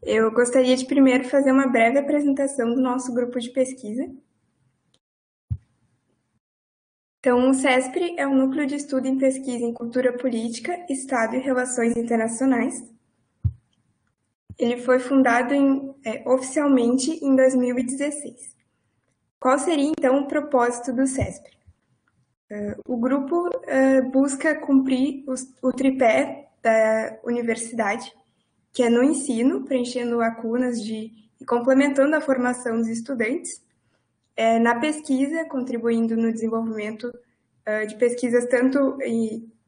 Eu gostaria de primeiro fazer uma breve apresentação do nosso grupo de pesquisa. Então, o CESPRE é um núcleo de estudo em pesquisa em cultura política, Estado e relações internacionais. Ele foi fundado oficialmente em 2016. Qual seria, então, o propósito do CESPRE? O grupo busca cumprir o tripé da universidade, que é no ensino, preenchendo lacunas e complementando a formação dos estudantes, na pesquisa, contribuindo no desenvolvimento de pesquisas tanto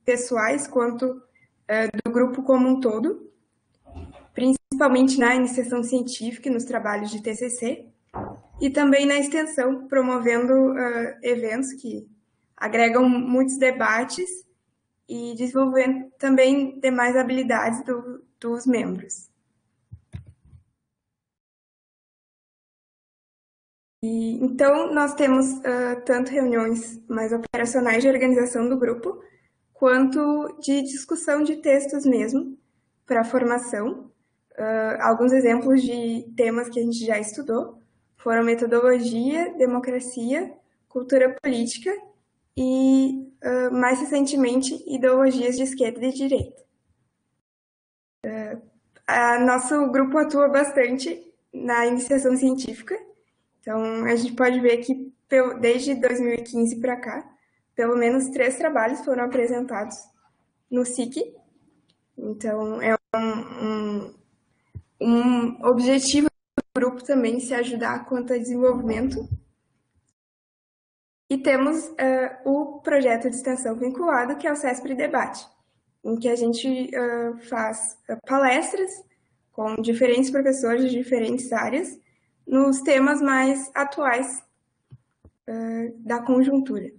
pessoais quanto do grupo como um todo, principalmente na iniciação científica e nos trabalhos de TCC, e também na extensão, promovendo eventos que agregam muitos debates e desenvolvendo também demais habilidades dos membros. Então, nós temos tanto reuniões mais operacionais de organização do grupo, quanto de discussão de textos mesmo, para formação. Alguns exemplos de temas que a gente já estudou foram metodologia, democracia, cultura política e, mais recentemente, ideologias de esquerda e direita. Nosso grupo atua bastante na iniciação científica, então a gente pode ver que desde 2015 para cá, pelo menos 3 trabalhos foram apresentados no SIC. Então, é um objetivo do grupo também se ajudar quanto a desenvolvimento. E temos o projeto de extensão vinculado, que é o CESPRE Debate, em que a gente faz palestras com diferentes professores de diferentes áreas nos temas mais atuais da conjuntura.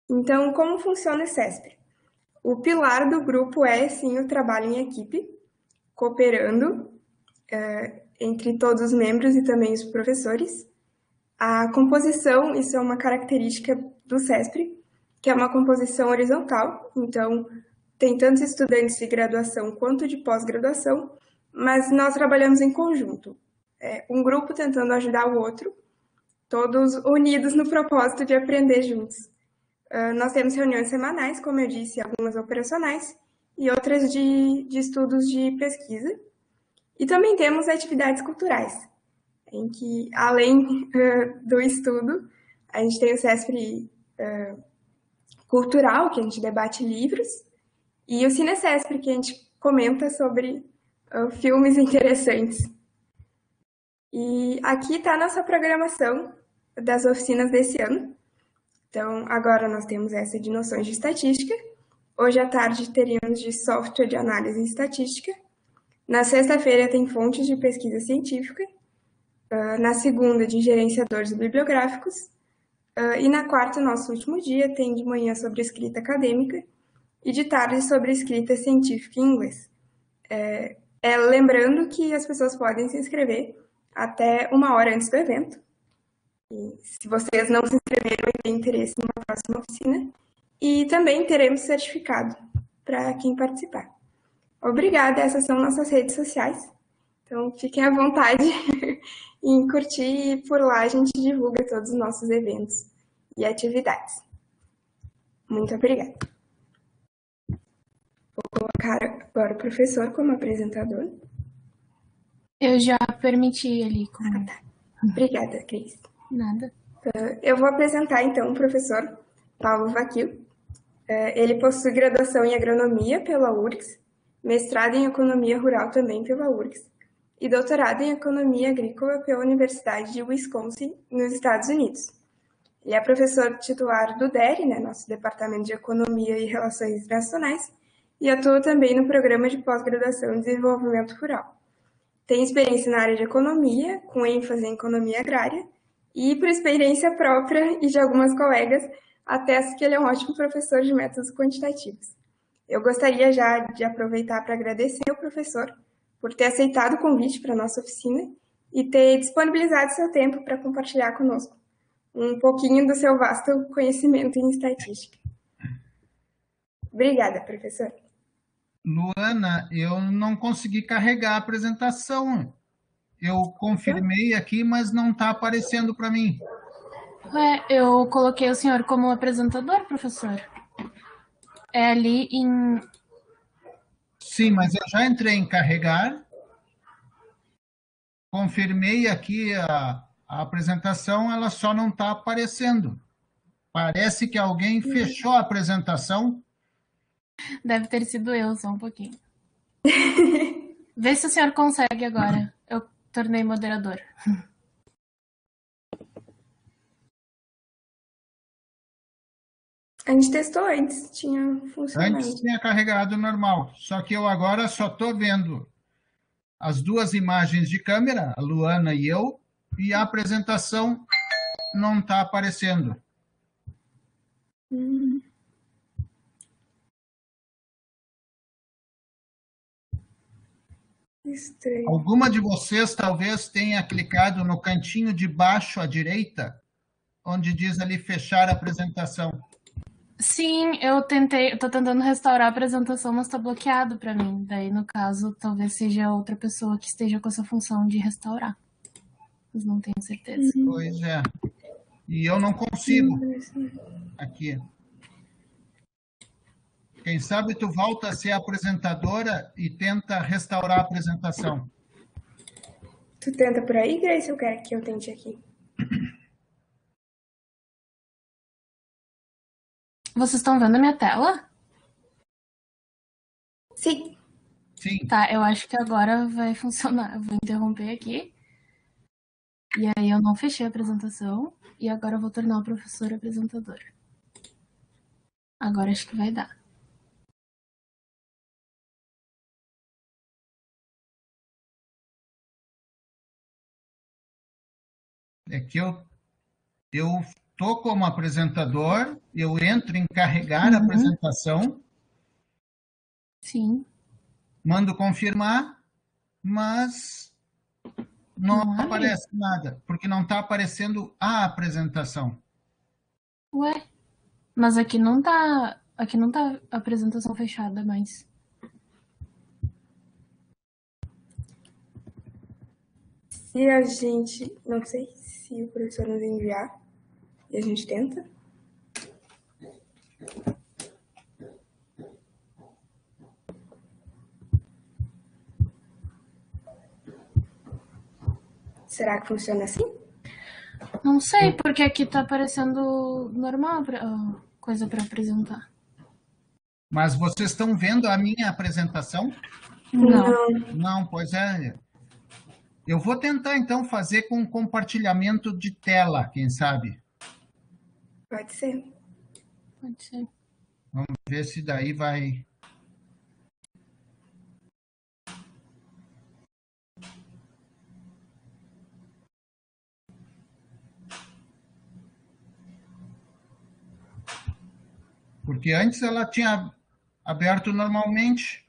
Então, como funciona o CESPRE? O pilar do grupo é, sim, o trabalho em equipe, cooperando entre todos os membros e também os professores. A composição, isso é uma característica do CESPRE, que é uma composição horizontal, então tem tantos estudantes de graduação quanto de pós-graduação, mas nós trabalhamos em conjunto, um grupo tentando ajudar o outro, todos unidos no propósito de aprender juntos. Nós temos reuniões semanais, como eu disse, algumas operacionais e outras de estudos de pesquisa. E também temos atividades culturais, em que, além do estudo, a gente tem o CESPRE cultural, que a gente debate livros, e o CineCESPRE, que a gente comenta sobre filmes interessantes. E aqui está a nossa programação das oficinas desse ano. Então, agora nós temos essa de noções de estatística. Hoje à tarde teríamos de software de análise e estatística. Na sexta-feira tem fontes de pesquisa científica. Na segunda, de gerenciadores bibliográficos. E na quarta, nosso último dia, tem de manhã sobre escrita acadêmica e de tarde sobre escrita científica em inglês. Lembrando que as pessoas podem se inscrever até 1 hora antes do evento. E se vocês não se inscreveram e têm interesse numa próxima oficina, e também teremos certificado para quem participar. Obrigada, essas são nossas redes sociais. Então, fiquem à vontade em curtir e por lá a gente divulga todos os nossos eventos e atividades. Muito obrigada. Vou colocar agora o professor como apresentador. Eu já permiti ele como... Tá. Obrigada, Cris. Nada. Eu vou apresentar, então, o professor Paulo Vaquil. Ele possui graduação em agronomia pela URGS, mestrado em economia rural também pela URGS, e doutorado em economia agrícola pela Universidade de Wisconsin, nos Estados Unidos. Ele é professor titular do DERE, nosso Departamento de Economia e Relações Internacionais, e atua também no Programa de Pós-Graduação em Desenvolvimento Rural. Tem experiência na área de economia, com ênfase em economia agrária, e por experiência própria e de algumas colegas, atesto que ele é um ótimo professor de métodos quantitativos. Eu gostaria já de aproveitar para agradecer ao professor por ter aceitado o convite para a nossa oficina e ter disponibilizado seu tempo para compartilhar conosco um pouquinho do seu vasto conhecimento em estatística. Obrigada, professor. Luana, eu não consegui carregar a apresentação. Eu confirmei aqui, mas não está aparecendo para mim. Ué, eu coloquei o senhor como apresentador, professor. É ali em... Sim, mas eu já entrei em carregar, confirmei aqui a apresentação, ela só não está aparecendo. Parece que alguém fechou a apresentação. Deve ter sido eu, só um pouquinho. Vê se o senhor consegue agora. Eu tornei moderador. A gente testou antes, tinha funcionado. Antes tinha carregado normal, só que eu agora só estou vendo as duas imagens de câmera, a Luana e eu, e a apresentação não está aparecendo. Estranho. Alguma de vocês talvez tenha clicado no cantinho de baixo à direita, onde diz ali fechar a apresentação. Sim, eu tentei, eu tô tentando restaurar a apresentação, mas tá bloqueado para mim. Daí, no caso, talvez seja outra pessoa que esteja com essa função de restaurar. Mas não tenho certeza. Pois é. E eu não consigo aqui. Quem sabe tu volta a ser apresentadora e tenta restaurar a apresentação. Tu tenta por aí, Grace, ou quer que eu tente aqui? Vocês estão vendo a minha tela? Sim. Sim. Tá, eu acho que agora vai funcionar. Eu vou interromper aqui. E aí eu não fechei a apresentação. E agora eu vou tornar o professor apresentador. Agora acho que vai dar. É que eu tô como apresentador, eu entro em carregar a apresentação, Sim. mando confirmar, mas não Não abre? aparece nada, porque não está aparecendo a apresentação. Ué? Mas aqui não tá. Aqui não tá a apresentação fechada mais. Se a gente... Não sei se o professor nos enviar e a gente tenta. Será que funciona assim? Não sei, porque aqui tá aparecendo normal coisa pra apresentar. Mas vocês estão vendo a minha apresentação? Não. Não, pois é. Eu vou tentar, então, fazer com compartilhamento de tela, quem sabe. Pode ser. Pode ser. Vamos ver se daí vai... Porque antes ela tinha aberto normalmente.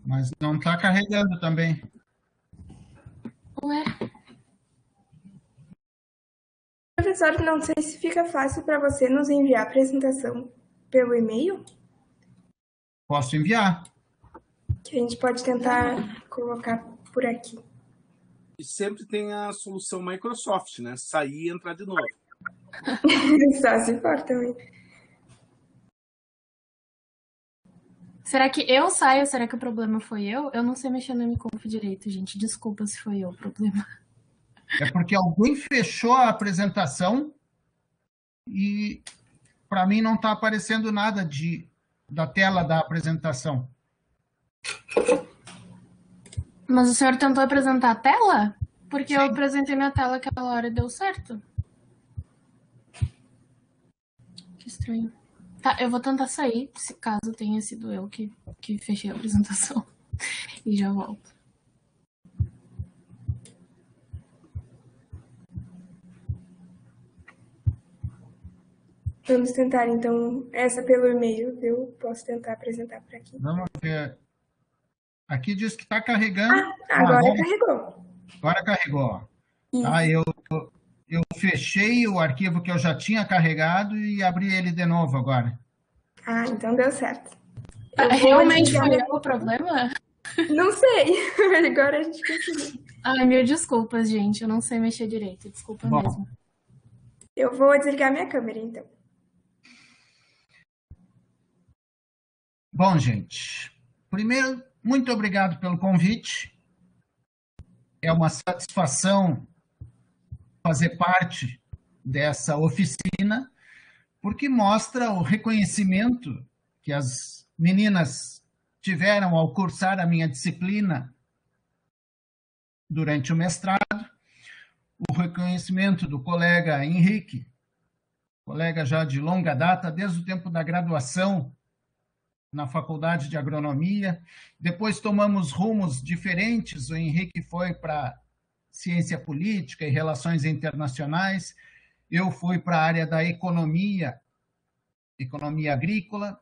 Mas não está carregando também. Ué? Professor, não sei se fica fácil para você nos enviar a apresentação pelo e-mail, Posso enviar. que a gente pode tentar colocar por aqui. E sempre tem a solução Microsoft, né? Sair e entrar de novo. Só se for também. Será que eu saio? Será que o problema foi eu? Eu não sei mexer no MConf direito, gente. Desculpa se foi eu o problema. É porque alguém fechou a apresentação e para mim não está aparecendo nada da tela da apresentação. Mas o senhor tentou apresentar a tela? Porque eu apresentei minha tela aquela hora e deu certo. Que estranho. Tá, eu vou tentar sair, se caso tenha sido eu que fechei a apresentação. E já volto. Vamos tentar, então, essa pelo e-mail. Eu posso tentar apresentar por aqui. Vamos ver. Aqui diz que está carregando. Agora carregou. Agora carregou. Isso. Tá, Eu fechei o arquivo que eu já tinha carregado e abri ele de novo agora. Ah, então deu certo. Realmente foi eu o problema? Não sei, agora a gente conseguiu. Ai, mil desculpas, gente. Eu não sei mexer direito. Desculpa Bom, mesmo. Eu vou desligar minha câmera, então. Bom, gente, primeiro, muito obrigado pelo convite. É uma satisfação fazer parte dessa oficina, porque mostra o reconhecimento que as meninas tiveram ao cursar a minha disciplina durante o mestrado, o reconhecimento do colega Henrique, colega já de longa data, desde o tempo da graduação na Faculdade de Agronomia. Depois tomamos rumos diferentes, o Henrique foi para ciência política e relações internacionais, eu fui para a área da economia agrícola,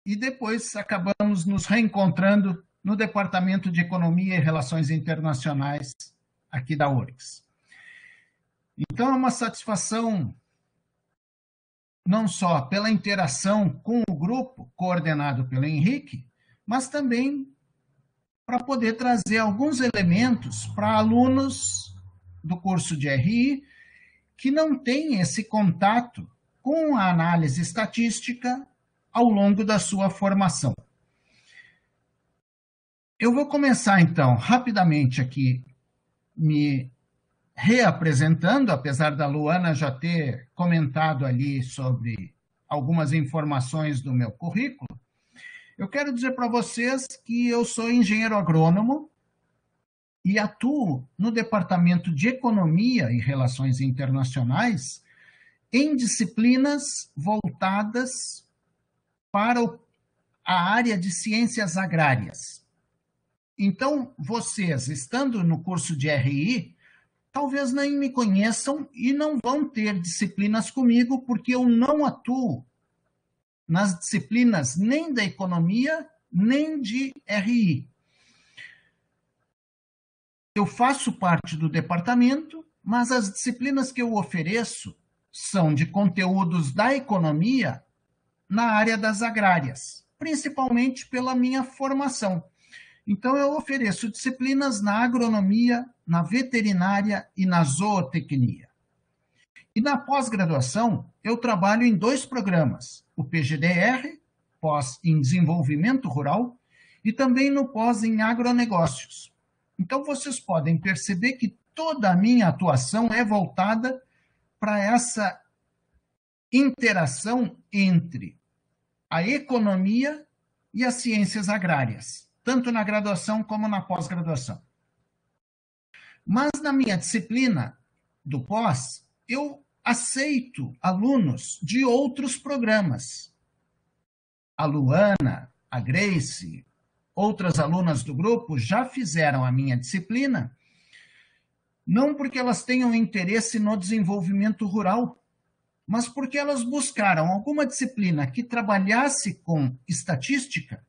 e depois acabamos nos reencontrando no Departamento de Economia e Relações Internacionais aqui da URGS. Então, é uma satisfação não só pela interação com o grupo coordenado pelo Henrique, mas também para poder trazer alguns elementos para alunos do curso de RI que não têm esse contato com a análise estatística ao longo da sua formação. Eu vou começar, então, rapidamente aqui, me reapresentando, apesar da Luana já ter comentado ali sobre algumas informações do meu currículo. Eu quero dizer para vocês que eu sou engenheiro agrônomo e atuo no Departamento de Economia e Relações Internacionais em disciplinas voltadas para a área de ciências agrárias. Então, vocês, estando no curso de RI, talvez nem me conheçam e não vão ter disciplinas comigo, porque eu não atuo nas disciplinas nem da economia, nem de RI. Eu faço parte do departamento, mas as disciplinas que eu ofereço são de conteúdos da economia na área das agrárias, principalmente pela minha formação. Então, eu ofereço disciplinas na agronomia, na veterinária e na zootecnia. E na pós-graduação, eu trabalho em 2 programas, o PGDR, pós em desenvolvimento rural, e também no pós em agronegócios. Então, vocês podem perceber que toda a minha atuação é voltada para essa interação entre a economia e as ciências agrárias, tanto na graduação como na pós-graduação. Mas na minha disciplina do pós, eu aceito alunos de outros programas. A Luana, a Grace, outras alunas do grupo já fizeram a minha disciplina, não porque elas tenham interesse no desenvolvimento rural, mas porque elas buscaram alguma disciplina que trabalhasse com estatística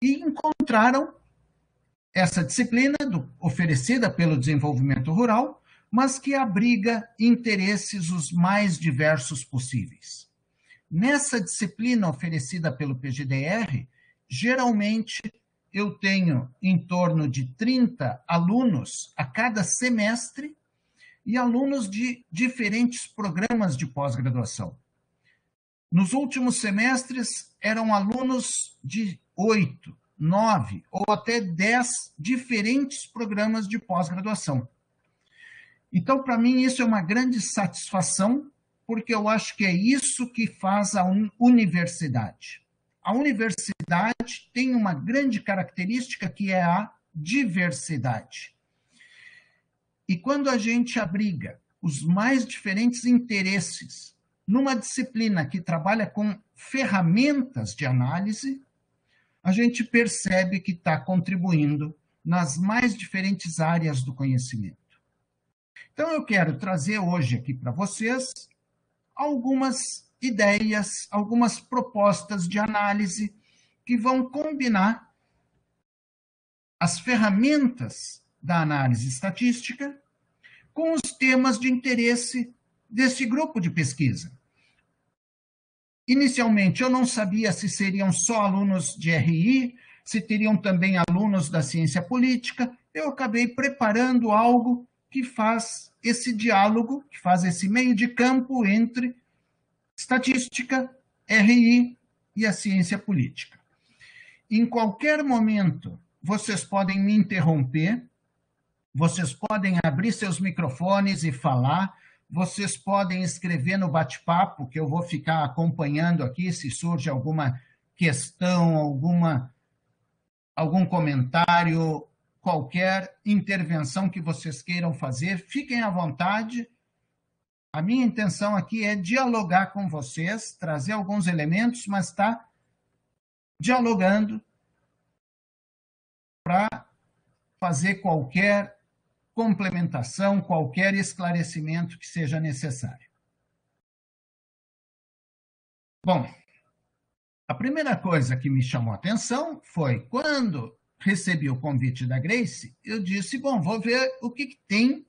e encontraram essa disciplina oferecida pelo desenvolvimento rural, mas que abriga interesses os mais diversos possíveis. Nessa disciplina oferecida pelo PGDR, geralmente eu tenho em torno de 30 alunos a cada semestre e alunos de diferentes programas de pós-graduação. Nos últimos semestres, eram alunos de 8, 9 ou até 10 diferentes programas de pós-graduação. Então, para mim, isso é uma grande satisfação, porque eu acho que é isso que faz a universidade. A universidade tem uma grande característica que é a diversidade. E quando a gente abriga os mais diferentes interesses numa disciplina que trabalha com ferramentas de análise, a gente percebe que está contribuindo nas mais diferentes áreas do conhecimento. Então, eu quero trazer hoje aqui para vocês algumas ideias, algumas propostas de análise que vão combinar as ferramentas da análise estatística com os temas de interesse desse grupo de pesquisa. Inicialmente, eu não sabia se seriam só alunos de RI, se teriam também alunos da ciência política. Eu acabei preparando algo que faz esse diálogo, que faz esse meio de campo entre estatística, RI e a ciência política. Em qualquer momento, vocês podem me interromper, vocês podem abrir seus microfones e falar, vocês podem escrever no bate-papo, que eu vou ficar acompanhando aqui, se surge alguma questão, algum comentário, qualquer intervenção que vocês queiram fazer, fiquem à vontade. A minha intenção aqui é dialogar com vocês, trazer alguns elementos, mas está dialogando para fazer qualquer complementação, qualquer esclarecimento que seja necessário. Bom, a primeira coisa que me chamou a atenção foi quando recebi o convite da Grace, eu disse, bom, vou ver o que tem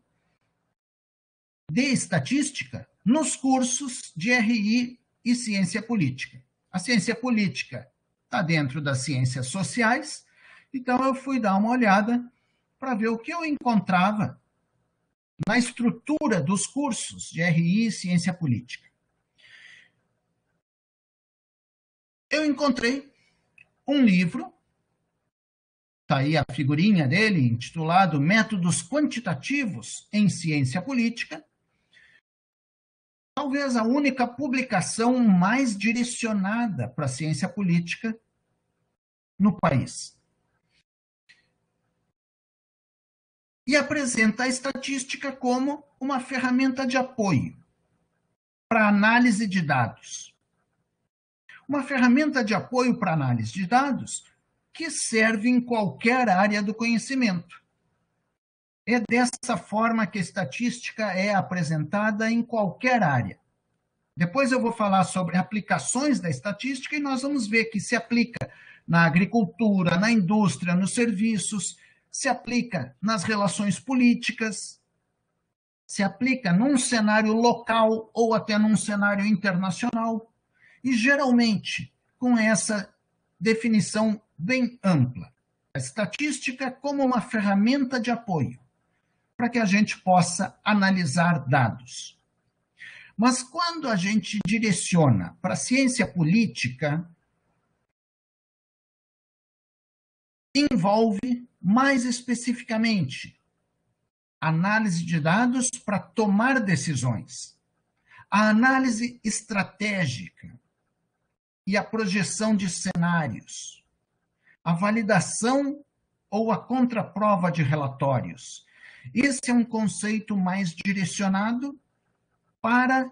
de estatística nos cursos de RI e ciência política. A ciência política está dentro das ciências sociais, então eu fui dar uma olhada para ver o que eu encontrava na estrutura dos cursos de RI e ciência política. Eu encontrei um livro, está aí a figurinha dele, intitulado Métodos Quantitativos em Ciência Política, talvez a única publicação mais direcionada para a ciência política no país. E apresenta a estatística como uma ferramenta de apoio para análise de dados. Uma ferramenta de apoio para análise de dados que serve em qualquer área do conhecimento. É dessa forma que a estatística é apresentada em qualquer área. Depois eu vou falar sobre aplicações da estatística e nós vamos ver que se aplica na agricultura, na indústria, nos serviços, se aplica nas relações políticas, se aplica num cenário local ou até num cenário internacional, e geralmente com essa definição bem ampla. A estatística como uma ferramenta de apoio para que a gente possa analisar dados. Mas quando a gente direciona para a ciência política, envolve, mais especificamente, análise de dados para tomar decisões, a análise estratégica e a projeção de cenários, a validação ou a contraprova de relatórios. Esse é um conceito mais direcionado para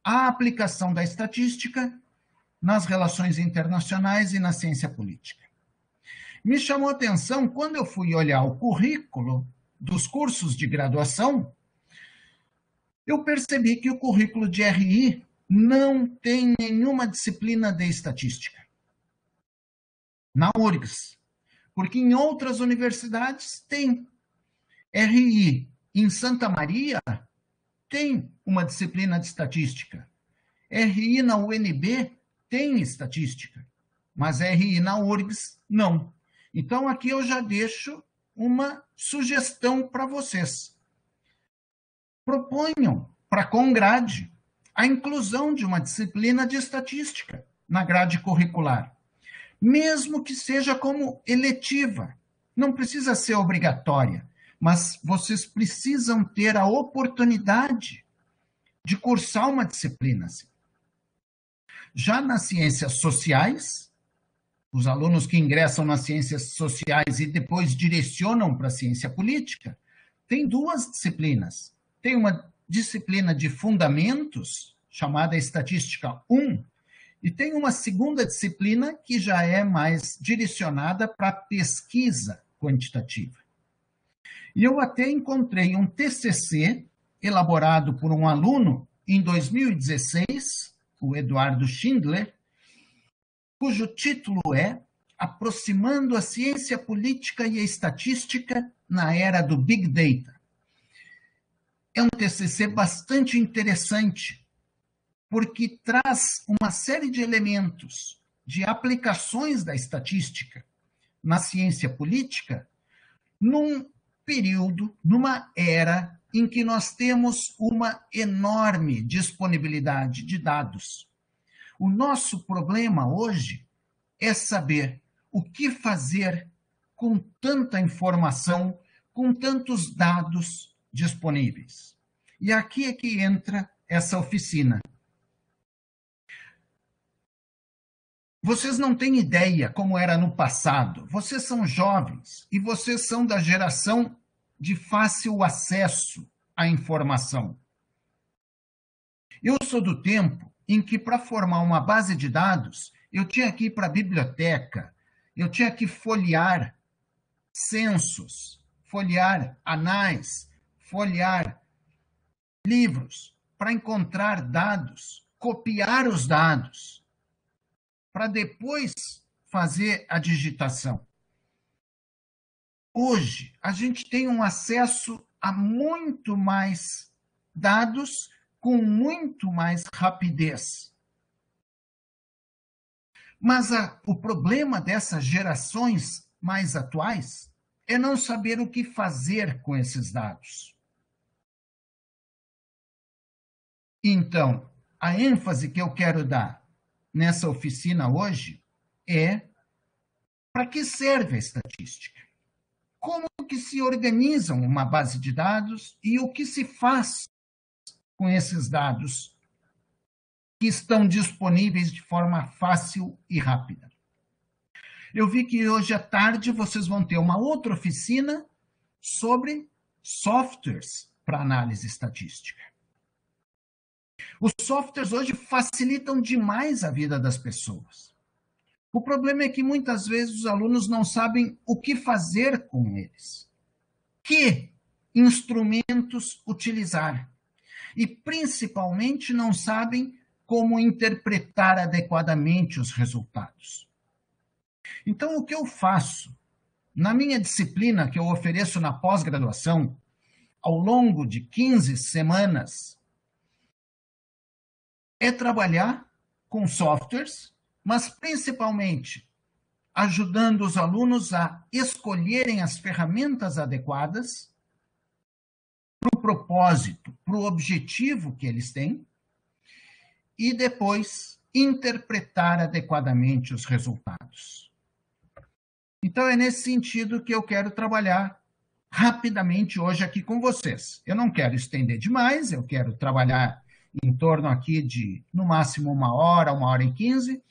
a aplicação da estatística nas relações internacionais e na ciência política. Me chamou a atenção quando eu fui olhar o currículo dos cursos de graduação, eu percebi que o currículo de RI não tem nenhuma disciplina de estatística. Na URGS, porque em outras universidades tem. RI em Santa Maria tem uma disciplina de estatística. RI na UNB tem estatística, mas RI na URGS não. Então, aqui eu já deixo uma sugestão para vocês. Proponham para a Congrade a inclusão de uma disciplina de estatística na grade curricular, mesmo que seja como eletiva. Não precisa ser obrigatória, mas vocês precisam ter a oportunidade de cursar uma disciplina assim. Já nas ciências sociais, os alunos que ingressam nas ciências sociais e depois direcionam para a ciência política, tem duas disciplinas. Tem uma disciplina de fundamentos, chamada Estatística 1, e tem uma segunda disciplina que já é mais direcionada para pesquisa quantitativa. E eu até encontrei um TCC elaborado por um aluno em 2016, o Eduardo Schindler, cujo título é Aproximando a Ciência Política e a Estatística na Era do Big Data. é um TCC bastante interessante, porque traz uma série de elementos, de aplicações da estatística na ciência política, num período, numa era em que nós temos uma enorme disponibilidade de dados. O nosso problema hoje é saber o que fazer com tanta informação, com tantos dados disponíveis. E aqui é que entra essa oficina. Vocês não têm ideia como era no passado. Vocês são jovens e vocês são da geração de fácil acesso à informação. Eu sou do tempo em que, para formar uma base de dados, eu tinha que ir para a biblioteca, eu tinha que folhear censos, folhear anais, folhear livros para encontrar dados, copiar os dados, para depois fazer a digitação. Hoje, a gente tem um acesso a muito mais dados com muito mais rapidez. Mas o problema dessas gerações mais atuais é não saber o que fazer com esses dados. Então, a ênfase que eu quero dar nessa oficina hoje é para que serve a estatística? Como que se organiza uma base de dados e o que se faz com esses dados que estão disponíveis de forma fácil e rápida. Eu vi que hoje à tarde vocês vão ter uma outra oficina sobre softwares para análise estatística. Os softwares hoje facilitam demais a vida das pessoas. O problema é que muitas vezes os alunos não sabem o que fazer com eles. Que instrumentos utilizar. E principalmente não sabem como interpretar adequadamente os resultados. Então, o que eu faço? Na minha disciplina que eu ofereço na pós-graduação, ao longo de 15 semanas, é trabalhar com softwares, mas principalmente ajudando os alunos a escolherem as ferramentas adequadas para o propósito, para o objetivo que eles têm, e depois interpretar adequadamente os resultados. Então, é nesse sentido que eu quero trabalhar rapidamente hoje aqui com vocês. Eu não quero estender demais, eu quero trabalhar em torno aqui de, no máximo, 1h e 15,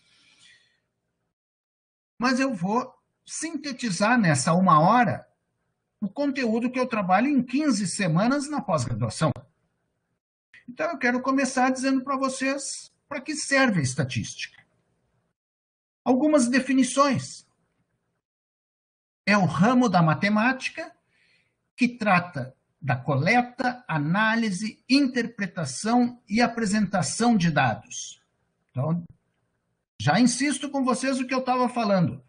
mas eu vou sintetizar nessa 1 hora o conteúdo que eu trabalho em 15 semanas na pós-graduação. Então, eu quero começar dizendo para vocês para que serve a estatística. Algumas definições. É o ramo da matemática que trata da coleta, análise, interpretação e apresentação de dados. Então, já insisto com vocês o que eu estava falando.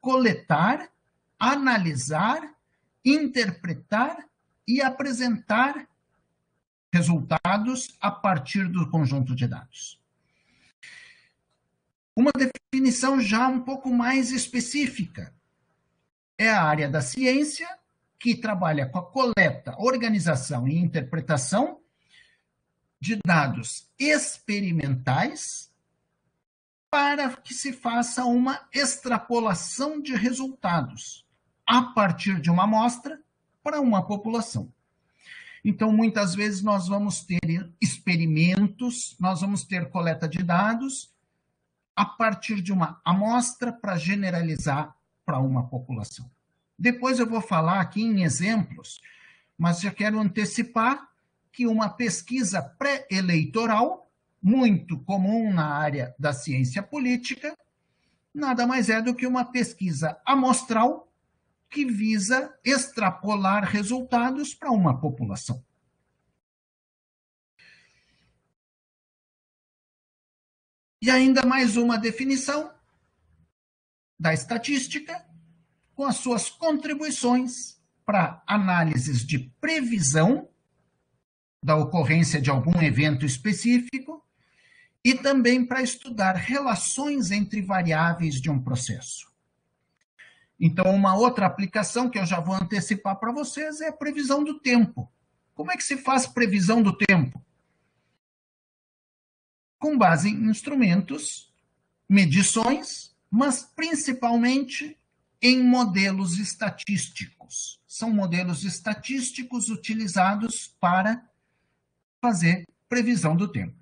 Coletar, analisar, interpretar e apresentar resultados a partir do conjunto de dados. Uma definição já um pouco mais específica. É a área da ciência que trabalha com a coleta, organização e interpretação de dados experimentais para que se faça uma extrapolação de resultados a partir de uma amostra para uma população. Então, muitas vezes, nós vamos ter experimentos, nós vamos ter coleta de dados a partir de uma amostra para generalizar para uma população. Depois eu vou falar aqui em exemplos, mas já quero antecipar que uma pesquisa pré-eleitoral, muito comum na área da ciência política, nada mais é do que uma pesquisa amostral que visa extrapolar resultados para uma população. E ainda mais uma definição da estatística com as suas contribuições para análises de previsão da ocorrência de algum evento específico e também para estudar relações entre variáveis de um processo. Então, uma outra aplicação que eu já vou antecipar para vocês é a previsão do tempo. Como é que se faz previsão do tempo? Com base em instrumentos, medições, mas principalmente em modelos estatísticos. São modelos estatísticos utilizados para fazer previsão do tempo.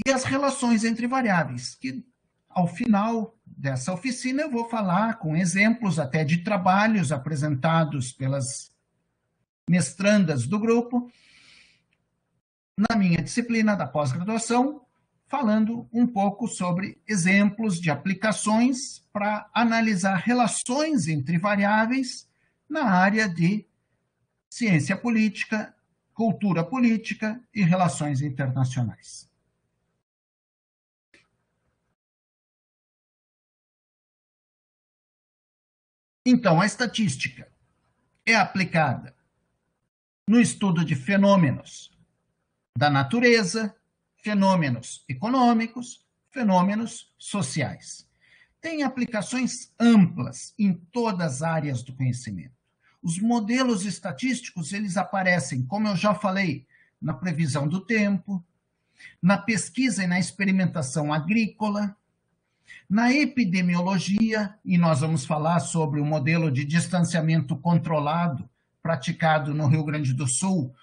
E as relações entre variáveis, que ao final dessa oficina eu vou falar com exemplos até de trabalhos apresentados pelas mestrandas do grupo, na minha disciplina da pós-graduação, falando um pouco sobre exemplos de aplicações para analisar relações entre variáveis na área de ciência política, cultura política e relações internacionais. Então, a estatística é aplicada no estudo de fenômenos da natureza, fenômenos econômicos, fenômenos sociais. Tem aplicações amplas em todas as áreas do conhecimento. Os modelos estatísticos, eles aparecem, como eu já falei, na previsão do tempo, na pesquisa e na experimentação agrícola, na epidemiologia, e nós vamos falar sobre o modelo de distanciamento controlado praticado no Rio Grande do Sul,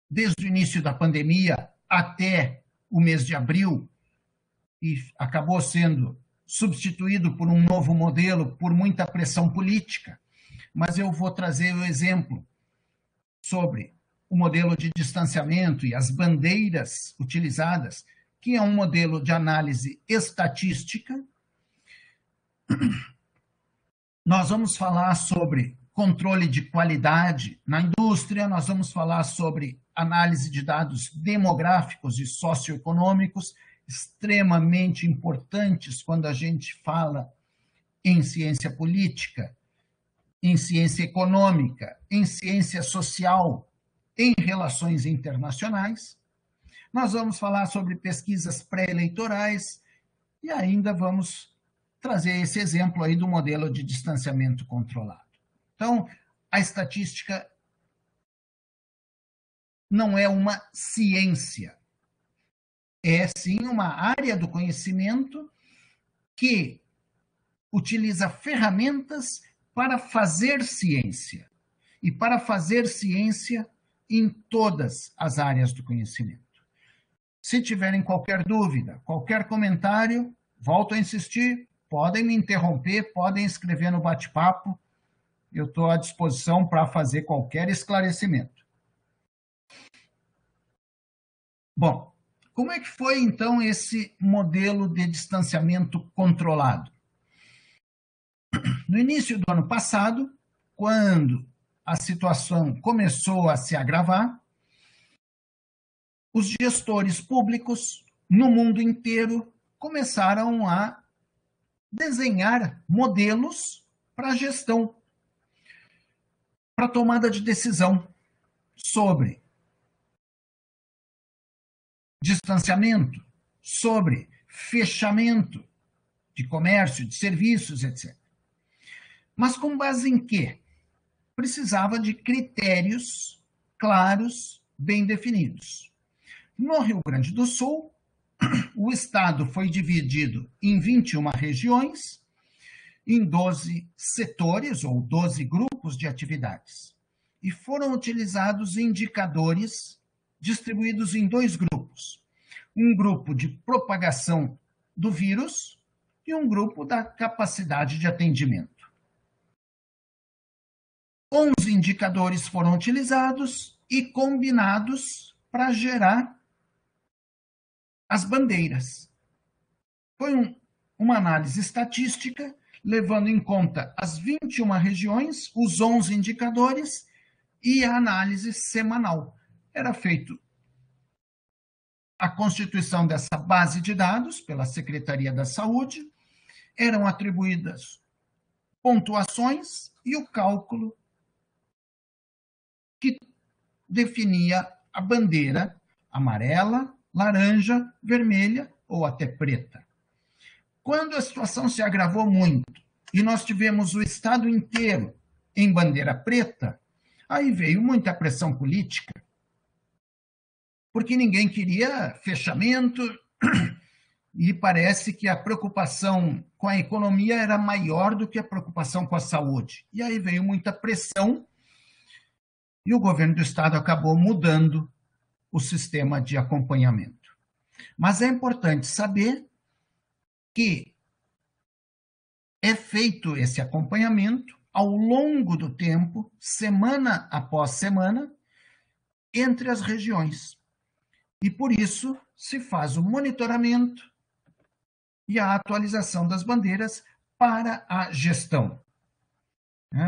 desde o início da pandemia até o mês de abril, e acabou sendo substituído por um novo modelo por muita pressão política, mas eu vou trazer o exemplo sobre o modelo de distanciamento e as bandeiras utilizadas, que é um modelo de análise estatística. Nós vamos falar sobre controle de qualidade na indústria, nós vamos falar sobre análise de dados demográficos e socioeconômicos, extremamente importantes quando a gente fala em ciência política, em ciência econômica, em ciência social, em relações internacionais. Nós vamos falar sobre pesquisas pré-eleitorais e ainda vamos trazer esse exemplo aí do modelo de distanciamento controlado. Então, a estatística não é uma ciência, é sim uma área do conhecimento que utiliza ferramentas para fazer ciência, e para fazer ciência em todas as áreas do conhecimento. Se tiverem qualquer dúvida, qualquer comentário, volto a insistir, podem me interromper, podem escrever no bate-papo, eu estou à disposição para fazer qualquer esclarecimento. Bom, como é que foi, então, esse modelo de distanciamento controlado? No início do ano passado, quando a situação começou a se agravar, os gestores públicos no mundo inteiro começaram a desenhar modelos para gestão, para tomada de decisão sobre distanciamento, sobre fechamento de comércio, de serviços, etc. Mas com base em quê? Precisava de critérios claros, bem definidos. No Rio Grande do Sul, o estado foi dividido em 21 regiões, em 12 setores ou 12 grupos de atividades. E foram utilizados indicadores distribuídos em 2 grupos. Um grupo de propagação do vírus e um grupo da capacidade de atendimento. 11 indicadores foram utilizados e combinados para gerar as bandeiras. Foi uma análise estatística, levando em conta as 21 regiões, os 11 indicadores e a análise semanal. Era feito a constituição dessa base de dados pela Secretaria da Saúde, eram atribuídas pontuações e o cálculo definia a bandeira amarela, laranja, vermelha ou até preta. Quando a situação se agravou muito e nós tivemos o estado inteiro em bandeira preta, aí veio muita pressão política, porque ninguém queria fechamento e parece que a preocupação com a economia era maior do que a preocupação com a saúde. E aí veio muita pressão e o governo do estado acabou mudando o sistema de acompanhamento. Mas é importante saber que é feito esse acompanhamento ao longo do tempo, semana após semana, entre as regiões. E por isso se faz o monitoramento e a atualização das bandeiras para a gestão.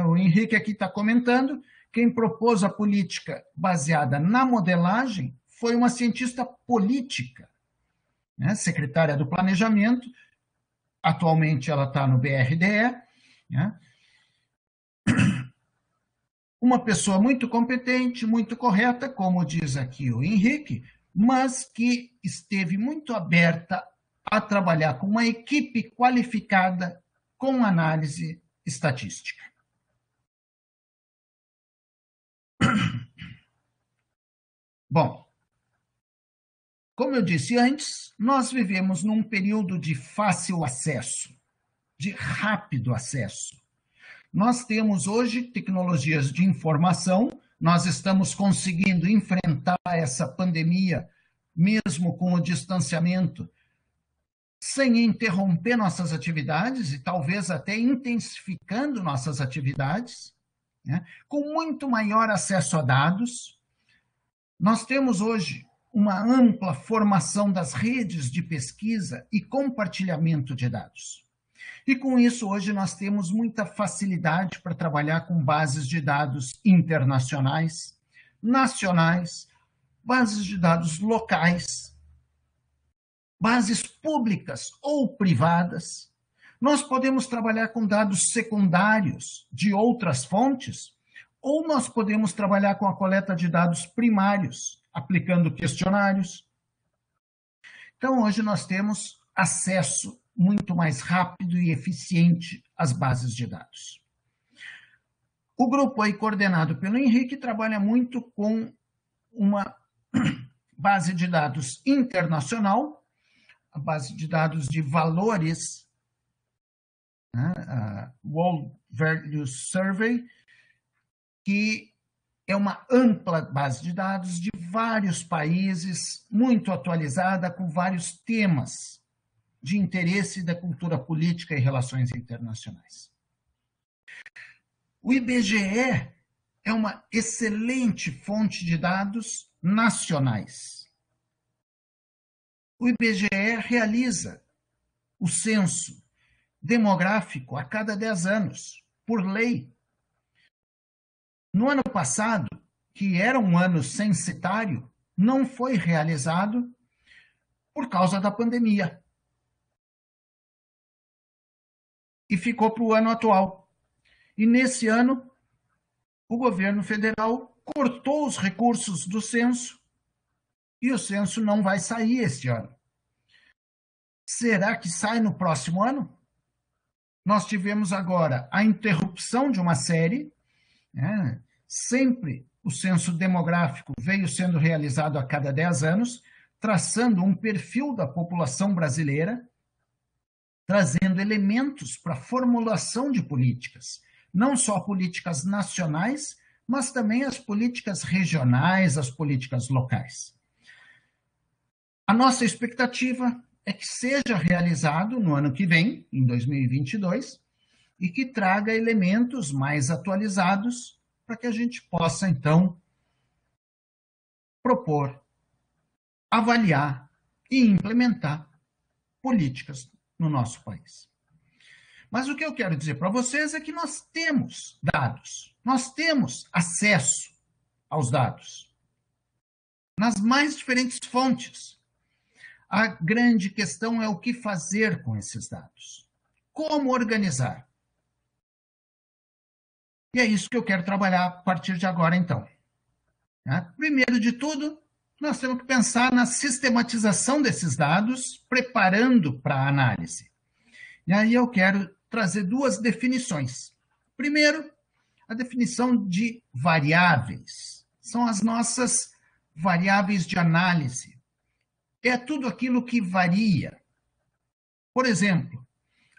O Henrique aqui está comentando, quem propôs a política baseada na modelagem foi uma cientista política, secretária do Planejamento, atualmente ela está no BRDE, uma pessoa muito competente, muito correta, como diz aqui o Henrique, mas que esteve muito aberta a trabalhar com uma equipe qualificada com análise estatística. Bom, como eu disse antes, nós vivemos num período de fácil acesso, de rápido acesso. Nós temos hoje tecnologias de informação, nós estamos conseguindo enfrentar essa pandemia, mesmo com o distanciamento, sem interromper nossas atividades e talvez até intensificando nossas atividades, com muito maior acesso a dados. Nós temos hoje uma ampla formação das redes de pesquisa e compartilhamento de dados. E com isso, hoje, nós temos muita facilidade para trabalhar com bases de dados internacionais, nacionais, bases de dados locais, bases públicas ou privadas. Nós podemos trabalhar com dados secundários de outras fontes, ou nós podemos trabalhar com a coleta de dados primários, aplicando questionários. Então, hoje nós temos acesso muito mais rápido e eficiente às bases de dados. O grupo aí coordenado pelo Henrique trabalha muito com uma base de dados internacional, a base de dados de valores, a World Value Survey, que é uma ampla base de dados de vários países, muito atualizada, com vários temas de interesse da cultura política e relações internacionais. O IBGE é uma excelente fonte de dados nacionais. O IBGE realiza o censo demográfico a cada 10 anos, por lei. No ano passado, que era um ano censitário, não foi realizado por causa da pandemia. E ficou para o ano atual. E nesse ano, o governo federal cortou os recursos do censo e o censo não vai sair este ano. Será que sai no próximo ano? Nós tivemos agora a interrupção de uma série, sempre o censo demográfico veio sendo realizado a cada 10 anos, traçando um perfil da população brasileira, trazendo elementos para a formulação de políticas, não só políticas nacionais, mas também as políticas regionais, as políticas locais. A nossa expectativa é que seja realizado no ano que vem, em 2022, e que traga elementos mais atualizados para que a gente possa, então, propor, avaliar e implementar políticas no nosso país. Mas o que eu quero dizer para vocês é que nós temos dados, nós temos acesso aos dados, nas mais diferentes fontes. A grande questão é o que fazer com esses dados, como organizar. E é isso que eu quero trabalhar a partir de agora, então. Tá? Primeiro de tudo, nós temos que pensar na sistematização desses dados, preparando para a análise. E aí eu quero trazer duas definições. Primeiro, a definição de variáveis. São as nossas variáveis de análise. É tudo aquilo que varia. Por exemplo,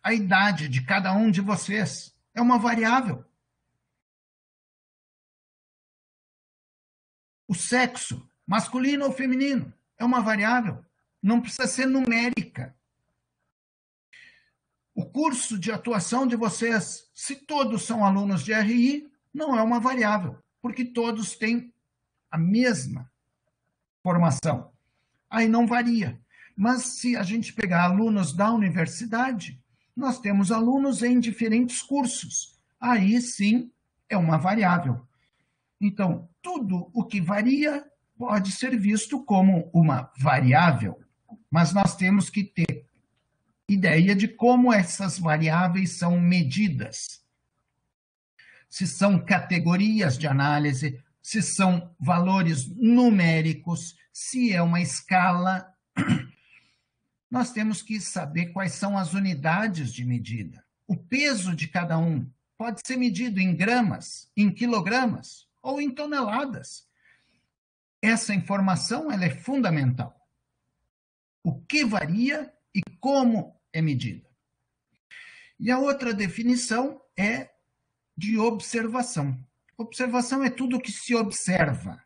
a idade de cada um de vocês é uma variável. O sexo, masculino ou feminino, é uma variável. Não precisa ser numérica. O curso de atuação de vocês, se todos são alunos de RI, não é uma variável, porque todos têm a mesma formação. Aí não varia. Mas se a gente pegar alunos da universidade, nós temos alunos em diferentes cursos. Aí sim é uma variável. Então, tudo o que varia pode ser visto como uma variável, mas nós temos que ter ideia de como essas variáveis são medidas. Se são categorias de análise, se são valores numéricos, se é uma escala. Nós temos que saber quais são as unidades de medida. O peso de cada um pode ser medido em gramas, em quilogramas ou em toneladas. Essa informação ela é fundamental. O que varia e como é medida. E a outra definição é de observação. Observação é tudo o que se observa.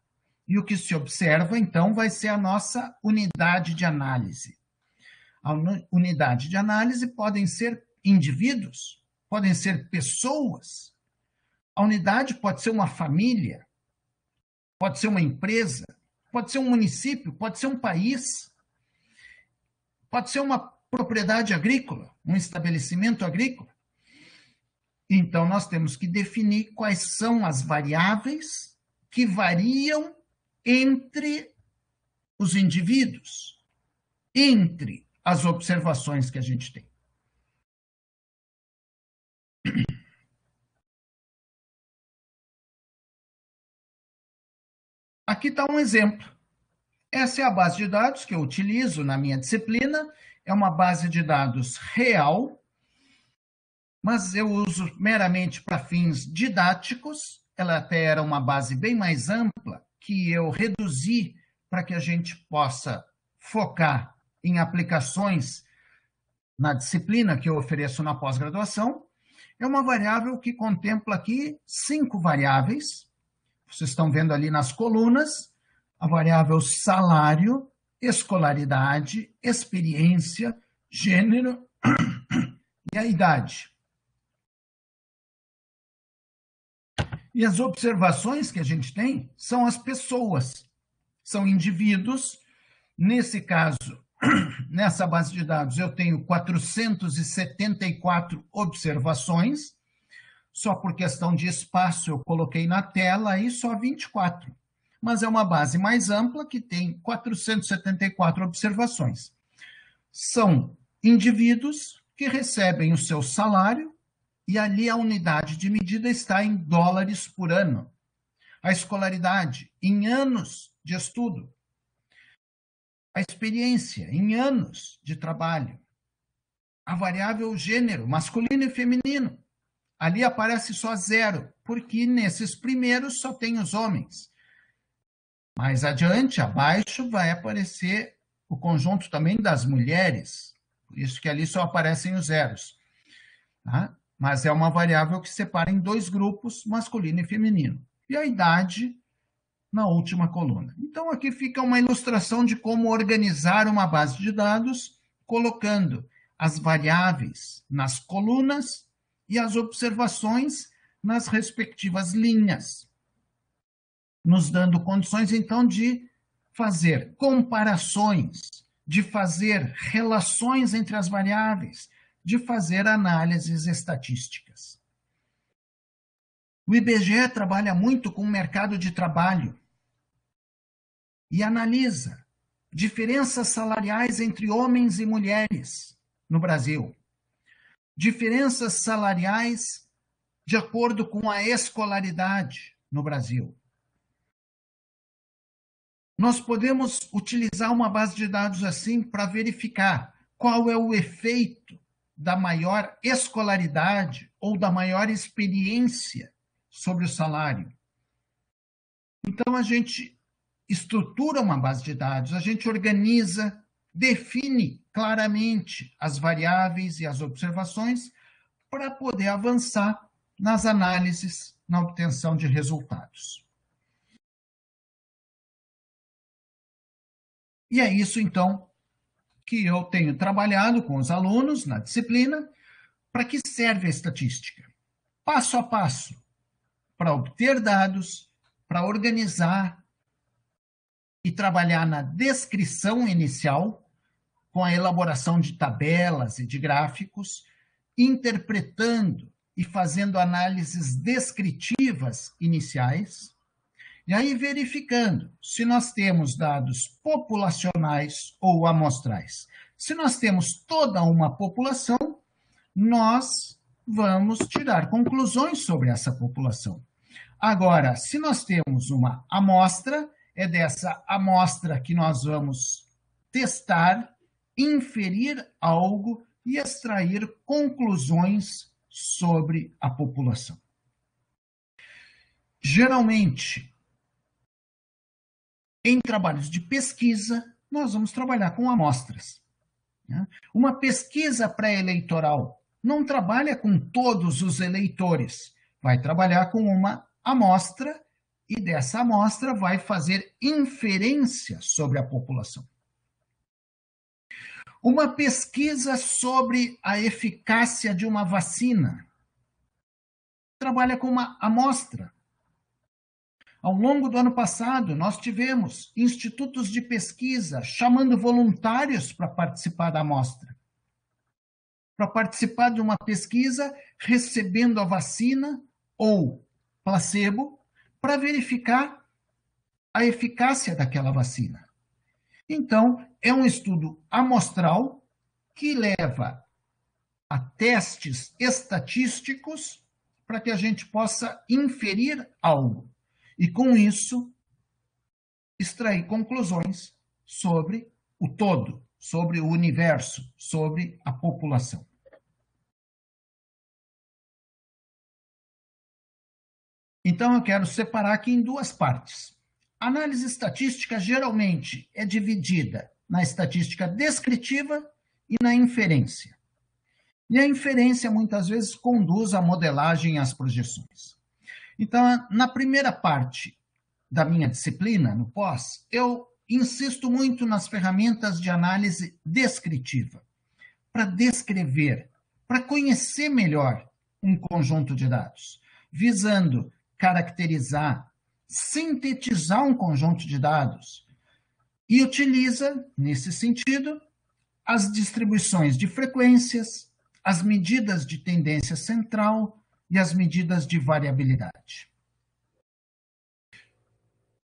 E o que se observa, então, vai ser a nossa unidade de análise. A unidade de análise podem ser indivíduos, podem ser pessoas. A unidade pode ser uma família, pode ser uma empresa, pode ser um município, pode ser um país, pode ser uma propriedade agrícola, um estabelecimento agrícola. Então, nós temos que definir quais são as variáveis que variam entre os indivíduos, entre as observações que a gente tem. Aqui está um exemplo. Essa é a base de dados que eu utilizo na minha disciplina. É uma base de dados real, mas eu uso meramente para fins didáticos. Ela até era uma base bem mais ampla, que eu reduzi para que a gente possa focar em aplicações na disciplina que eu ofereço na pós-graduação. É uma variável que contempla aqui 5 variáveis. Vocês estão vendo ali nas colunas, a variável salário, escolaridade, experiência, gênero e a idade. E as observações que a gente tem são as pessoas, são indivíduos. Nesse caso, nessa base de dados, eu tenho 474 observações. Só por questão de espaço eu coloquei na tela aí só 24. Mas é uma base mais ampla que tem 474 observações. São indivíduos que recebem o seu salário e ali a unidade de medida está em dólares por ano. A escolaridade em anos de estudo. A experiência em anos de trabalho. A variável gênero, masculino e feminino. Ali aparece só 0, porque nesses primeiros só tem os homens. Mais adiante, abaixo, vai aparecer o conjunto também das mulheres. Por isso que ali só aparecem os zeros. Tá? Mas é uma variável que separa em 2 grupos, masculino e feminino. E a idade na última coluna. Então, aqui fica uma ilustração de como organizar uma base de dados, colocando as variáveis nas colunas e as observações nas respectivas linhas, nos dando condições, então, de fazer comparações, de fazer relações entre as variáveis, de fazer análises estatísticas. O IBGE trabalha muito com o mercado de trabalho e analisa diferenças salariais entre homens e mulheres no Brasil. Diferenças salariais de acordo com a escolaridade no Brasil. nós podemos utilizar uma base de dados assim para verificar qual é o efeito da maior escolaridade ou da maior experiência sobre o salário. Então, a gente estrutura uma base de dados, a gente organiza, define claramente as variáveis e as observações para poder avançar nas análises, na obtenção de resultados. E é isso, então, que eu tenho trabalhado com os alunos na disciplina. Para que serve a estatística? Passo a passo, para obter dados, para organizar e trabalhar na descrição inicial, com a elaboração de tabelas e de gráficos, interpretando e fazendo análises descritivas iniciais, e aí verificando se nós temos dados populacionais ou amostrais. Se nós temos toda uma população, nós vamos tirar conclusões sobre essa população. Agora, se nós temos uma amostra, é dessa amostra que nós vamos testar, inferir algo e extrair conclusões sobre a população. Geralmente, em trabalhos de pesquisa, nós vamos trabalhar com amostras. Uma pesquisa pré-eleitoral não trabalha com todos os eleitores, vai trabalhar com uma amostra e dessa amostra vai fazer inferência sobre a população. Uma pesquisa sobre a eficácia de uma vacina trabalha com uma amostra. Ao longo do ano passado, nós tivemos institutos de pesquisa chamando voluntários para participar da amostra. Para participar de uma pesquisa, recebendo a vacina ou placebo, para verificar a eficácia daquela vacina. Então, é um estudo amostral que leva a testes estatísticos para que a gente possa inferir algo. E, com isso, extrair conclusões sobre o todo, sobre o universo, sobre a população. Então, eu quero separar aqui em duas partes. A análise estatística, geralmente, é dividida na estatística descritiva e na inferência. E a inferência, muitas vezes, conduz à modelagem e às projeções. Então, na primeira parte da minha disciplina, no pós, eu insisto muito nas ferramentas de análise descritiva, para descrever, para conhecer melhor um conjunto de dados, visando caracterizar, sintetizar um conjunto de dados, e utiliza, nesse sentido, as distribuições de frequências, as medidas de tendência central, e as medidas de variabilidade.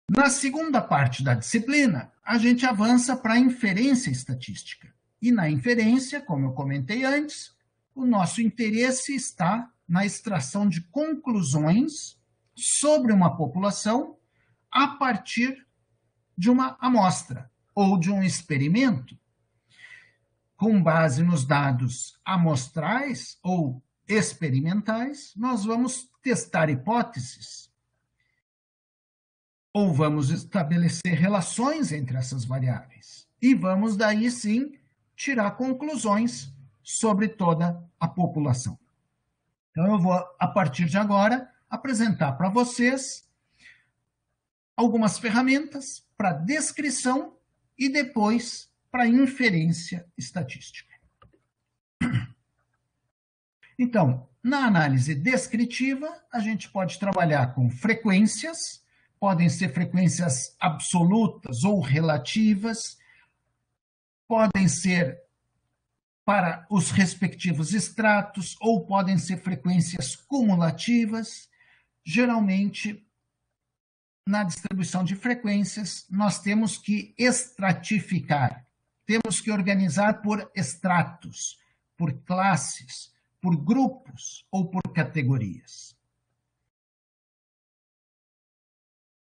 Na segunda parte da disciplina, a gente avança para a inferência estatística. E na inferência, como eu comentei antes, o nosso interesse está na extração de conclusões sobre uma população a partir de uma amostra ou de um experimento, com base nos dados amostrais ou experimentais, nós vamos testar hipóteses ou vamos estabelecer relações entre essas variáveis e vamos daí sim tirar conclusões sobre toda a população. Então eu vou, a partir de agora, apresentar para vocês algumas ferramentas para descrição e depois para inferência estatística. Então, na análise descritiva, a gente pode trabalhar com frequências, podem ser frequências absolutas ou relativas, podem ser para os respectivos estratos, ou podem ser frequências cumulativas. Geralmente, na distribuição de frequências, nós temos que estratificar, temos que organizar por estratos, por classes, por grupos ou por categorias.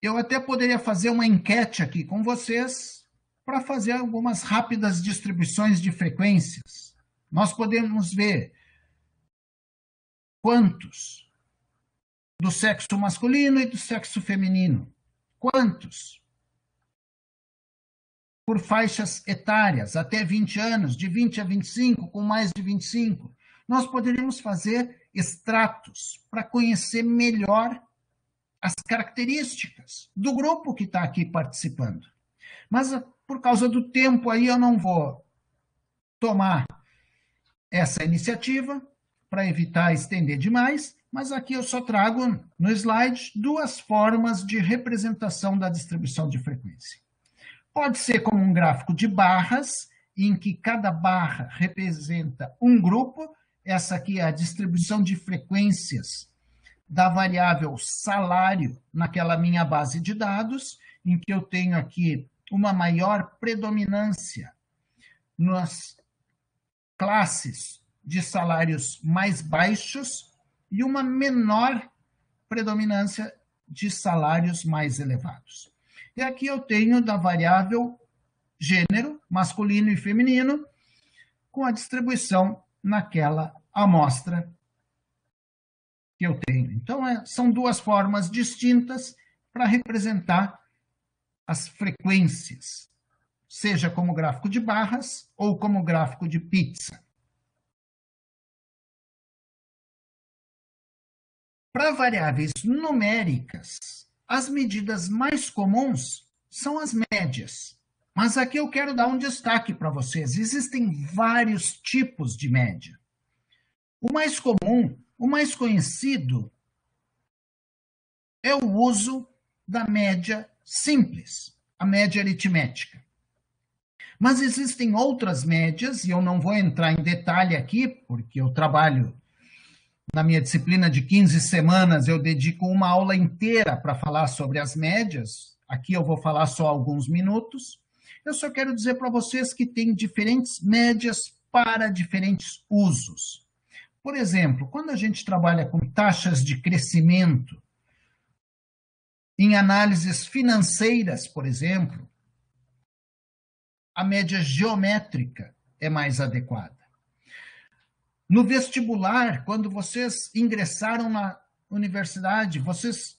Eu até poderia fazer uma enquete aqui com vocês para fazer algumas rápidas distribuições de frequências. Nós podemos ver quantos do sexo masculino e do sexo feminino. Quantos por faixas etárias, até 20 anos, de 20 a 25, com mais de 25. Nós poderíamos fazer extratos para conhecer melhor as características do grupo que está aqui participando. Mas, por causa do tempo aí, eu não vou tomar essa iniciativa para evitar estender demais, mas aqui eu só trago no slide 2 formas de representação da distribuição de frequência. Pode ser como um gráfico de barras, em que cada barra representa um grupo. Essa aqui é a distribuição de frequências da variável salário naquela minha base de dados, em que eu tenho aqui uma maior predominância nas classes de salários mais baixos e uma menor predominância de salários mais elevados. E aqui eu tenho da variável gênero, masculino e feminino, com a distribuição naquela amostra que eu tenho. Então, são 2 formas distintas para representar as frequências, seja como gráfico de barras ou como gráfico de pizza. Para variáveis numéricas, as medidas mais comuns são as médias. Mas aqui eu quero dar um destaque para vocês. Existem vários tipos de média. O mais comum, o mais conhecido, é o uso da média simples, a média aritmética. Mas existem outras médias, e eu não vou entrar em detalhe aqui, porque eu trabalho na minha disciplina de 15 semanas, eu dedico uma aula inteira para falar sobre as médias. Aqui eu vou falar só alguns minutos. Eu só quero dizer para vocês que tem diferentes médias para diferentes usos. Por exemplo, quando a gente trabalha com taxas de crescimento, em análises financeiras, por exemplo, a média geométrica é mais adequada. No vestibular, quando vocês ingressaram na universidade, vocês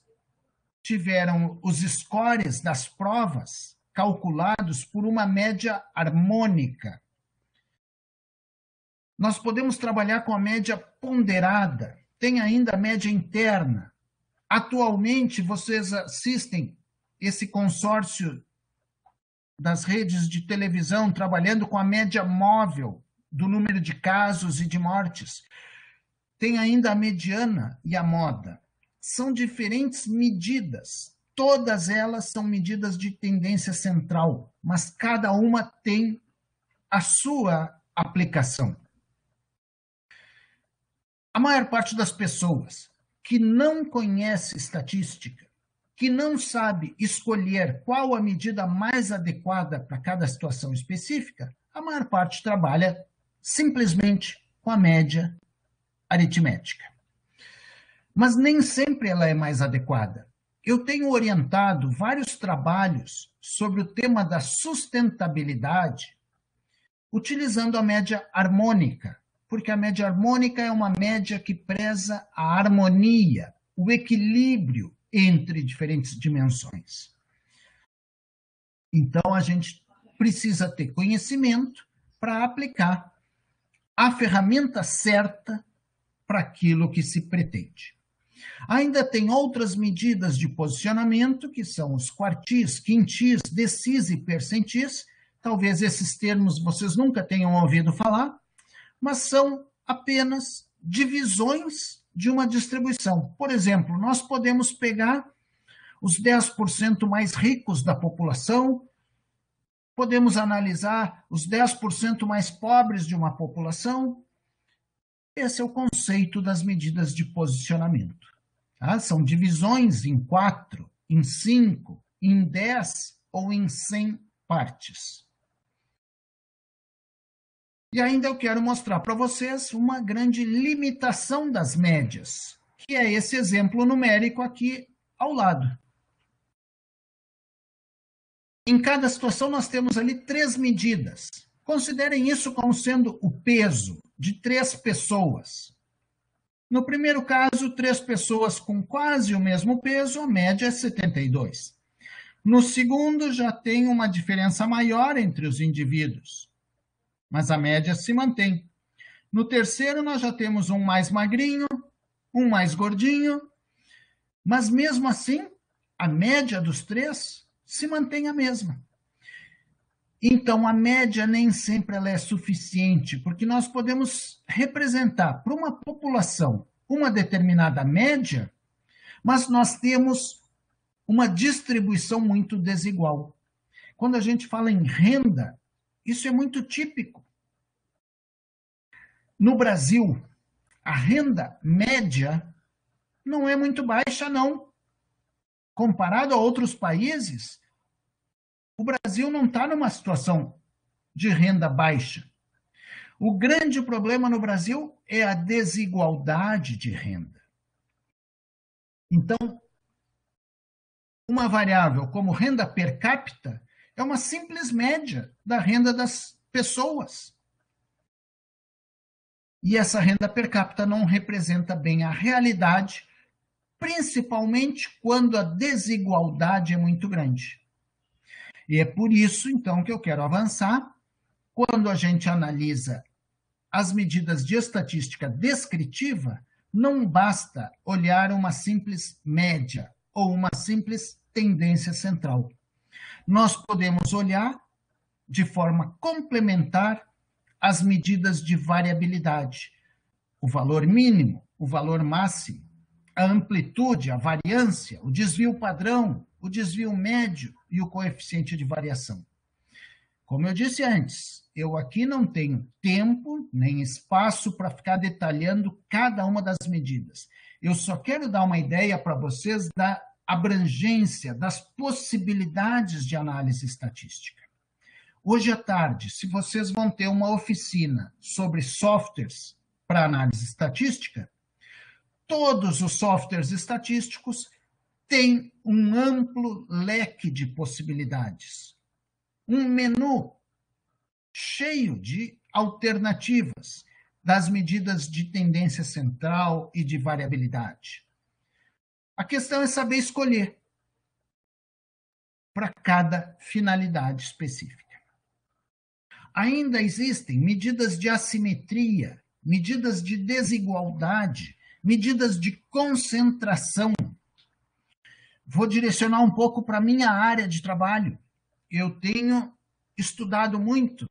tiveram os scores das provas calculados por uma média harmônica. Nós podemos trabalhar com a média ponderada, tem ainda a média interna. Atualmente, vocês assistem esse consórcio das redes de televisão trabalhando com a média móvel do número de casos e de mortes. Tem ainda a mediana e a moda. São diferentes medidas. Todas elas são medidas de tendência central, mas cada uma tem a sua aplicação. A maior parte das pessoas que não conhece estatística, que não sabe escolher qual a medida mais adequada para cada situação específica, a maior parte trabalha simplesmente com a média aritmética. Mas nem sempre ela é mais adequada. Eu tenho orientado vários trabalhos sobre o tema da sustentabilidade utilizando a média harmônica, porque a média harmônica é uma média que preza a harmonia, o equilíbrio entre diferentes dimensões. Então, a gente precisa ter conhecimento para aplicar a ferramenta certa para aquilo que se pretende. Ainda tem outras medidas de posicionamento, que são os quartis, quintis, decis e percentis. Talvez esses termos vocês nunca tenham ouvido falar, mas são apenas divisões de uma distribuição. Por exemplo, nós podemos pegar os 10% mais ricos da população, podemos analisar os 10% mais pobres de uma população. Esse é o conceito das medidas de posicionamento. Tá? São divisões em 4, em 5, em 10 ou em 100 partes. E ainda eu quero mostrar para vocês uma grande limitação das médias, que é esse exemplo numérico aqui ao lado. Em cada situação, nós temos ali 3 medidas. Considerem isso como sendo o peso de 3 pessoas. No primeiro caso, 3 pessoas com quase o mesmo peso, a média é 72. No segundo, já tem uma diferença maior entre os indivíduos, mas a média se mantém. No terceiro, nós já temos um mais magrinho, um mais gordinho, mas mesmo assim, a média dos 3 se mantém a mesma. Então, a média nem sempre ela é suficiente, porque nós podemos representar para uma população uma determinada média, mas nós temos uma distribuição muito desigual. Quando a gente fala em renda, isso é muito típico. No Brasil, a renda média não é muito baixa, não. Comparado a outros países, o Brasil não está numa situação de renda baixa. O grande problema no Brasil é a desigualdade de renda. Então, uma variável como renda per capita é uma simples média da renda das pessoas. E essa renda per capita não representa bem a realidade, principalmente quando a desigualdade é muito grande. E é por isso, então, que eu quero avançar. Quando a gente analisa as medidas de estatística descritiva, não basta olhar uma simples média ou uma simples tendência central. Nós podemos olhar de forma complementar as medidas de variabilidade, o valor mínimo, o valor máximo, a amplitude, a variância, o desvio padrão, o desvio médio e o coeficiente de variação. Como eu disse antes, eu aqui não tenho tempo nem espaço para ficar detalhando cada uma das medidas. Eu só quero dar uma ideia para vocês da abrangência, das possibilidades de análise estatística. Hoje à tarde, se vocês vão ter uma oficina sobre softwares para análise estatística, todos os softwares estatísticos têm um amplo leque de possibilidades. Um menu cheio de alternativas das medidas de tendência central e de variabilidade. A questão é saber escolher para cada finalidade específica. Ainda existem medidas de assimetria, medidas de desigualdade, medidas de concentração. Vou direcionar um pouco para a minha área de trabalho. Eu tenho estudado muito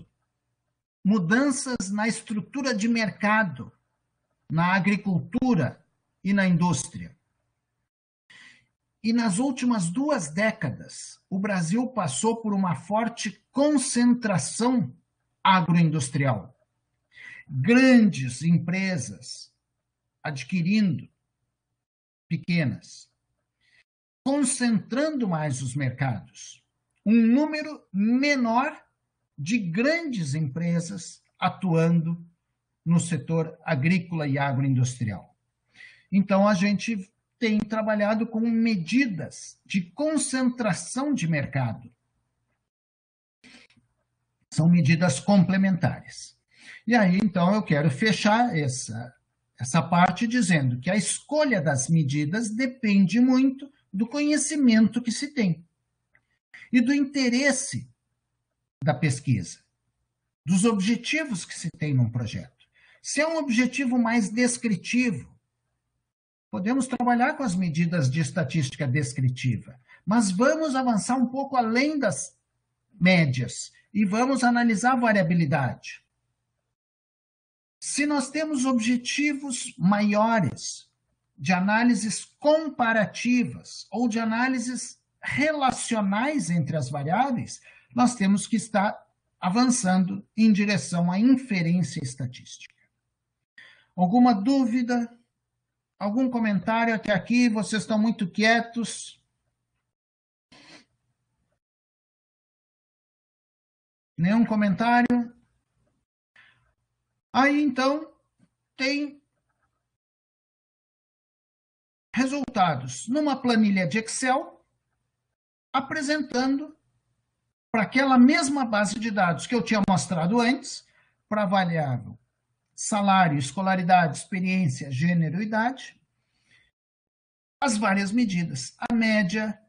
mudanças na estrutura de mercado, na agricultura e na indústria. E nas últimas 2 décadas, o Brasil passou por uma forte concentração agroindustrial. Grandes empresas adquirindo pequenas, concentrando mais os mercados. Um número menor de grandes empresas atuando no setor agrícola e agroindustrial. Então, a gente tem trabalhado com medidas de concentração de mercado. São medidas complementares. E aí, então, eu quero fechar essa parte dizendo que a escolha das medidas depende muito do conhecimento que se tem e do interesse da pesquisa, dos objetivos que se tem num projeto. Se é um objetivo mais descritivo, podemos trabalhar com as medidas de estatística descritiva, mas vamos avançar um pouco além das médias e vamos analisar a variabilidade. Se nós temos objetivos maiores de análises comparativas ou de análises relacionais entre as variáveis, nós temos que estar avançando em direção à inferência estatística. Alguma dúvida? Algum comentário até aqui? Vocês estão muito quietos. Nenhum comentário? Aí, então, tem resultados numa planilha de Excel apresentando para aquela mesma base de dados que eu tinha mostrado antes, para a variável salário, escolaridade, experiência, gênero, idade, as várias medidas, a média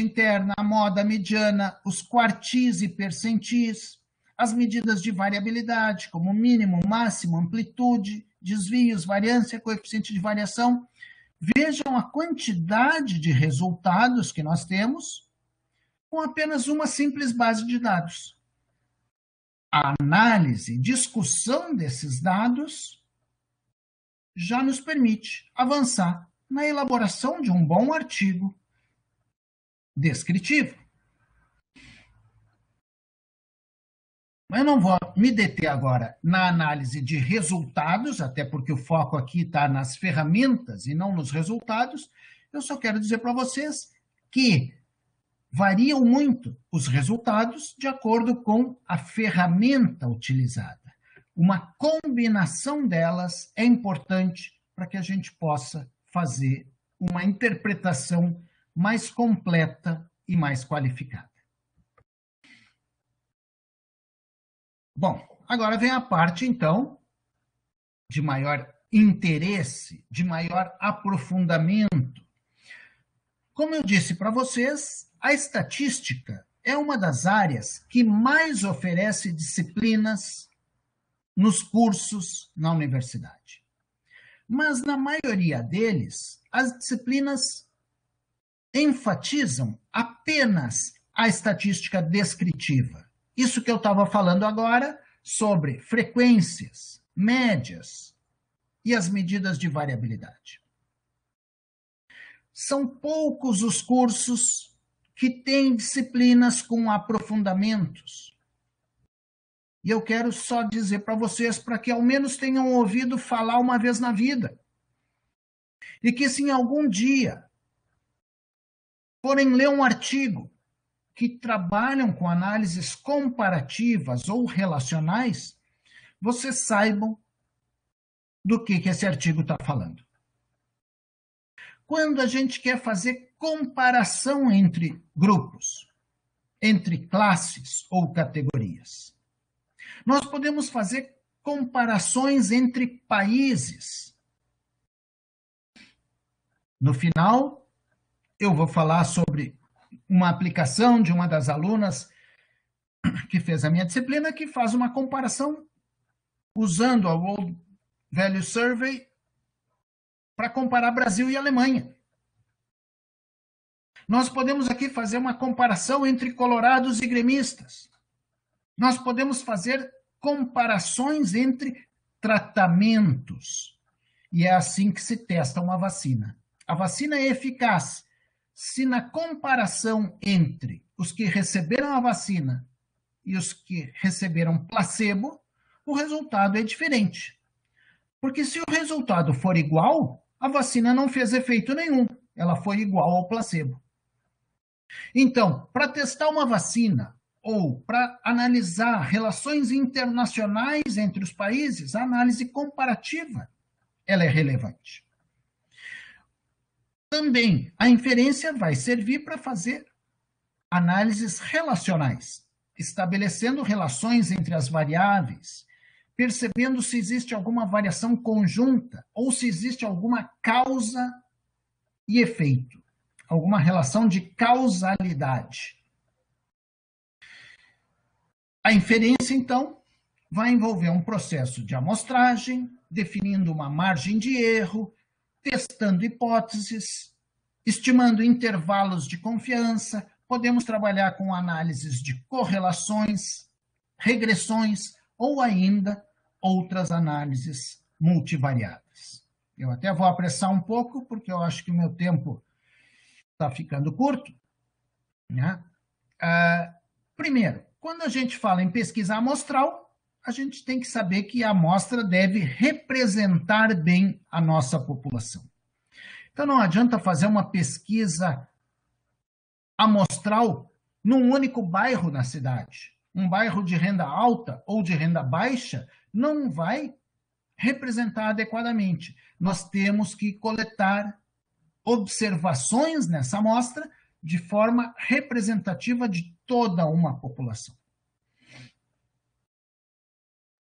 interna, a moda, a mediana, os quartis e percentis, as medidas de variabilidade, como mínimo, máximo, amplitude, desvios, variância, coeficiente de variação. Vejam a quantidade de resultados que nós temos com apenas uma simples base de dados. A análise, discussão desses dados já nos permite avançar na elaboração de um bom artigo descritivo. Eu não vou me deter agora na análise de resultados, até porque o foco aqui está nas ferramentas e não nos resultados. Eu só quero dizer para vocês que variam muito os resultados de acordo com a ferramenta utilizada. Uma combinação delas é importante para que a gente possa fazer uma interpretação mais completa e mais qualificada. Bom, agora vem a parte, então, de maior interesse, de maior aprofundamento. Como eu disse para vocês, a estatística é uma das áreas que mais oferece disciplinas nos cursos na universidade. Mas, na maioria deles, as disciplinas enfatizam apenas a estatística descritiva. Isso que eu estava falando agora sobre frequências, médias e as medidas de variabilidade. São poucos os cursos que têm disciplinas com aprofundamentos. E eu quero só dizer para vocês, para que ao menos tenham ouvido falar uma vez na vida. E que se em algum dia forem ler um artigo que trabalham com análises comparativas ou relacionais, vocês saibam do que esse artigo está falando. Quando a gente quer fazer comparação entre grupos, entre classes ou categorias, nós podemos fazer comparações entre países. No final, eu vou falar sobre uma aplicação de uma das alunas que fez a minha disciplina, que faz uma comparação usando a World Value Survey para comparar Brasil e Alemanha. Nós podemos aqui fazer uma comparação entre colorados e gremistas. Nós podemos fazer comparações entre tratamentos. E é assim que se testa uma vacina. A vacina é eficaz se na comparação entre os que receberam a vacina e os que receberam placebo, o resultado é diferente. Porque se o resultado for igual, a vacina não fez efeito nenhum. Ela foi igual ao placebo. Então, para testar uma vacina ou para analisar relações internacionais entre os países, a análise comparativa ela é relevante. Também a inferência vai servir para fazer análises relacionais, estabelecendo relações entre as variáveis, percebendo se existe alguma variação conjunta ou se existe alguma causa e efeito, alguma relação de causalidade. A inferência, então, vai envolver um processo de amostragem, definindo uma margem de erro, testando hipóteses, estimando intervalos de confiança. Podemos trabalhar com análises de correlações, regressões ou ainda outras análises multivariadas. Eu até vou apressar um pouco, porque eu acho que o meu tempo está ficando curto. Né? Primeiro, quando a gente fala em pesquisa amostral, a gente tem que saber que a amostra deve representar bem a nossa população. Então, não adianta fazer uma pesquisa amostral num único bairro na cidade. Um bairro de renda alta ou de renda baixa não vai representar adequadamente. Nós temos que coletar observações nessa amostra de forma representativa de toda uma população.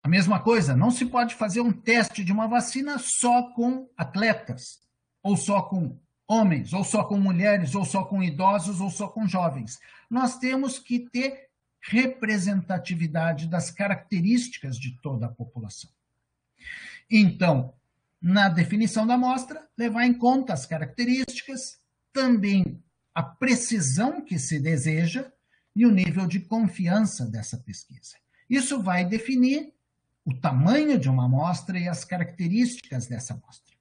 A mesma coisa, não se pode fazer um teste de uma vacina só com atletas, ou só com homens, ou só com mulheres, ou só com idosos, ou só com jovens. Nós temos que ter representatividade das características de toda a população. Então, na definição da amostra, levar em conta as características, também a precisão que se deseja e o nível de confiança dessa pesquisa. Isso vai definir o tamanho de uma amostra e as características dessa amostra.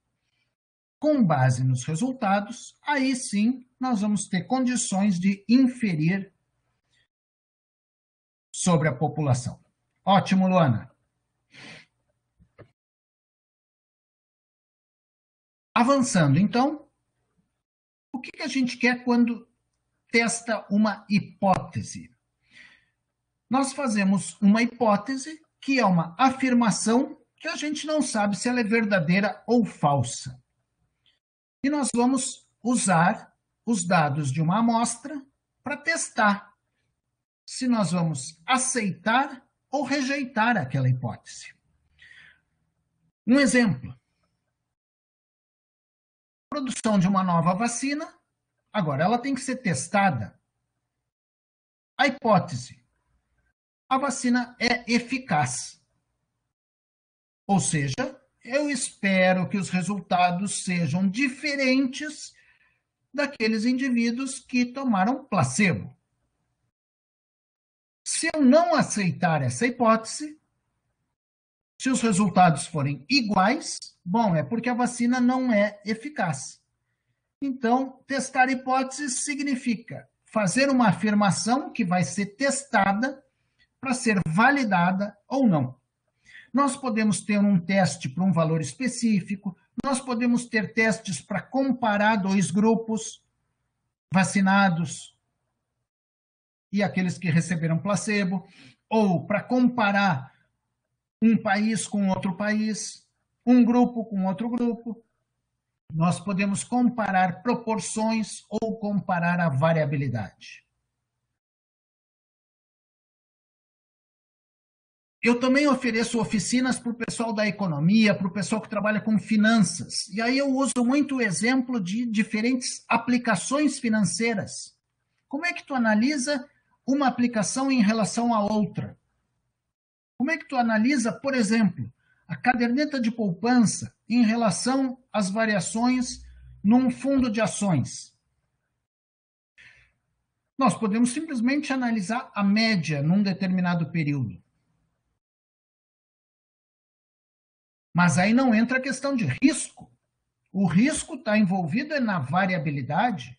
Com base nos resultados, aí sim nós vamos ter condições de inferir sobre a população. Ótimo, Luana. Avançando, então, o que a gente quer quando testa uma hipótese? Nós fazemos uma hipótese que é uma afirmação que a gente não sabe se ela é verdadeira ou falsa. E nós vamos usar os dados de uma amostra para testar se nós vamos aceitar ou rejeitar aquela hipótese. Um exemplo. A produção de uma nova vacina, agora ela tem que ser testada. A hipótese. A vacina é eficaz. Ou seja, eu espero que os resultados sejam diferentes daqueles indivíduos que tomaram placebo. Se eu não aceitar essa hipótese, se os resultados forem iguais, bom, é porque a vacina não é eficaz. Então, testar hipóteses significa fazer uma afirmação que vai ser testada para ser validada ou não. Nós podemos ter um teste para um valor específico, nós podemos ter testes para comparar dois grupos, vacinados e aqueles que receberam placebo, ou para comparar um país com outro país, um grupo com outro grupo. Nós podemos comparar proporções ou comparar a variabilidade. Eu também ofereço oficinas para o pessoal da economia, para o pessoal que trabalha com finanças. E aí eu uso muito o exemplo de diferentes aplicações financeiras. Como é que tu analisa uma aplicação em relação à outra? Como é que tu analisa, por exemplo, a caderneta de poupança em relação às variações num fundo de ações? Nós podemos simplesmente analisar a média num determinado período. Mas aí não entra a questão de risco. O risco está envolvido na variabilidade.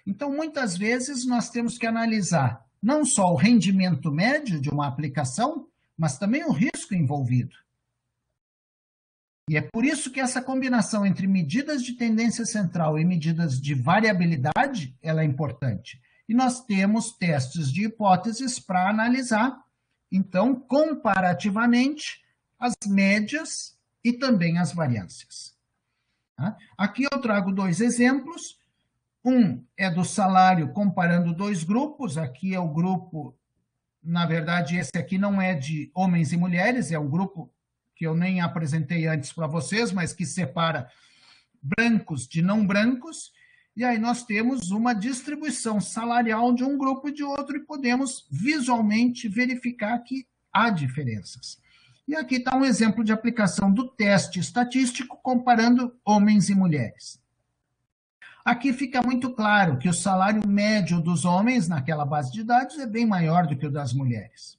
Então, muitas vezes, nós temos que analisar não só o rendimento médio de uma aplicação, mas também o risco envolvido. E é por isso que essa combinação entre medidas de tendência central e medidas de variabilidade, ela é importante. E nós temos testes de hipóteses para analisar, então, comparativamente, as médias e também as variâncias. Aqui eu trago dois exemplos. Um é do salário comparando dois grupos. Aqui é o grupo, na verdade, esse aqui não é de homens e mulheres, é um grupo que eu nem apresentei antes para vocês, mas que separa brancos de não brancos. E aí nós temos uma distribuição salarial de um grupo e de outro e podemos visualmente verificar que há diferenças. E aqui está um exemplo de aplicação do teste estatístico comparando homens e mulheres. Aqui fica muito claro que o salário médio dos homens naquela base de dados é bem maior do que o das mulheres.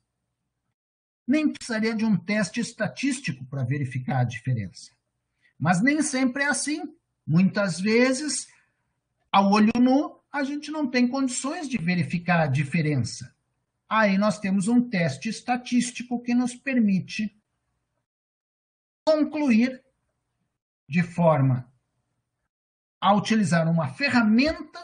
Nem precisaria de um teste estatístico para verificar a diferença. Mas nem sempre é assim. Muitas vezes, ao olho nu, a gente não tem condições de verificar a diferença. Aí nós temos um teste estatístico que nos permite concluir de forma a utilizar uma ferramenta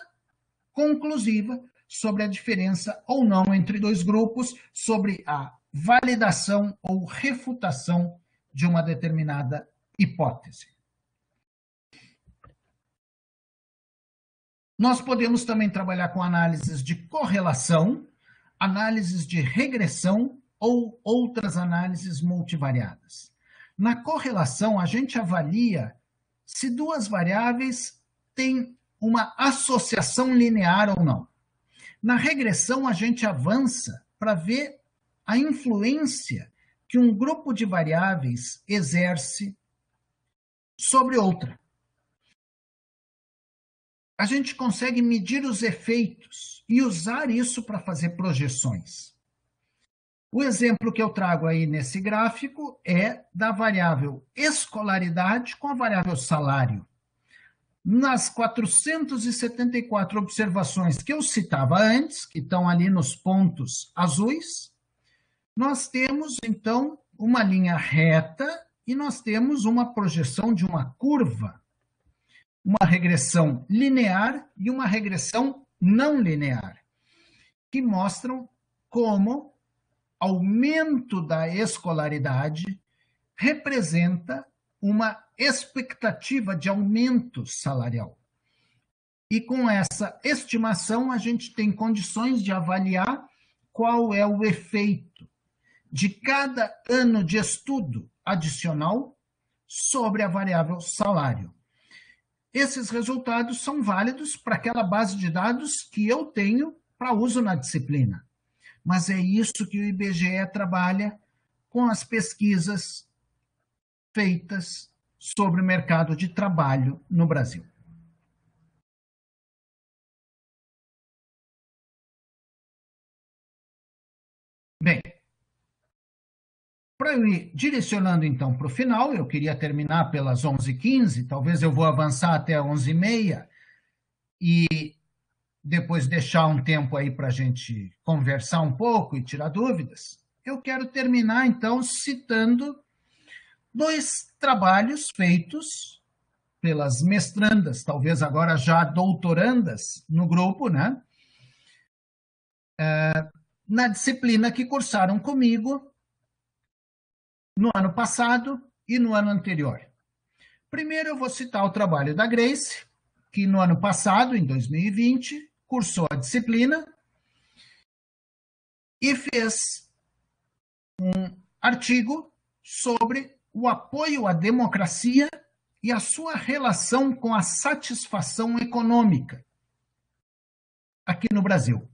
conclusiva sobre a diferença ou não entre dois grupos, sobre a validação ou refutação de uma determinada hipótese. Nós podemos também trabalhar com análises de correlação, análises de regressão ou outras análises multivariadas. Na correlação, a gente avalia se duas variáveis têm uma associação linear ou não. Na regressão, a gente avança para ver a influência que um grupo de variáveis exerce sobre outra. A gente consegue medir os efeitos e usar isso para fazer projeções. O exemplo que eu trago aí nesse gráfico é da variável escolaridade com a variável salário. Nas 474 observações que eu citava antes, que estão ali nos pontos azuis, nós temos, então, uma linha reta e nós temos uma projeção de uma curva, uma regressão linear e uma regressão não linear, que mostram como aumento da escolaridade representa uma expectativa de aumento salarial. E com essa estimação, a gente tem condições de avaliar qual é o efeito de cada ano de estudo adicional sobre a variável salário. Esses resultados são válidos para aquela base de dados que eu tenho para uso na disciplina. Mas é isso que o IBGE trabalha com as pesquisas feitas sobre o mercado de trabalho no Brasil. Bem, para eu ir direcionando então para o final, eu queria terminar pelas 11h15, talvez eu vou avançar até 11h30 e depois deixar um tempo aí para a gente conversar um pouco e tirar dúvidas. Eu quero terminar então citando 2 trabalhos feitos pelas mestrandas, talvez agora já doutorandas no grupo, né? Na disciplina que cursaram comigo no ano passado e no ano anterior. Primeiro eu vou citar o trabalho da Grace, que no ano passado, em 2020, cursou a disciplina e fez um artigo sobre o apoio à democracia e a sua relação com a satisfação econômica aqui no Brasil.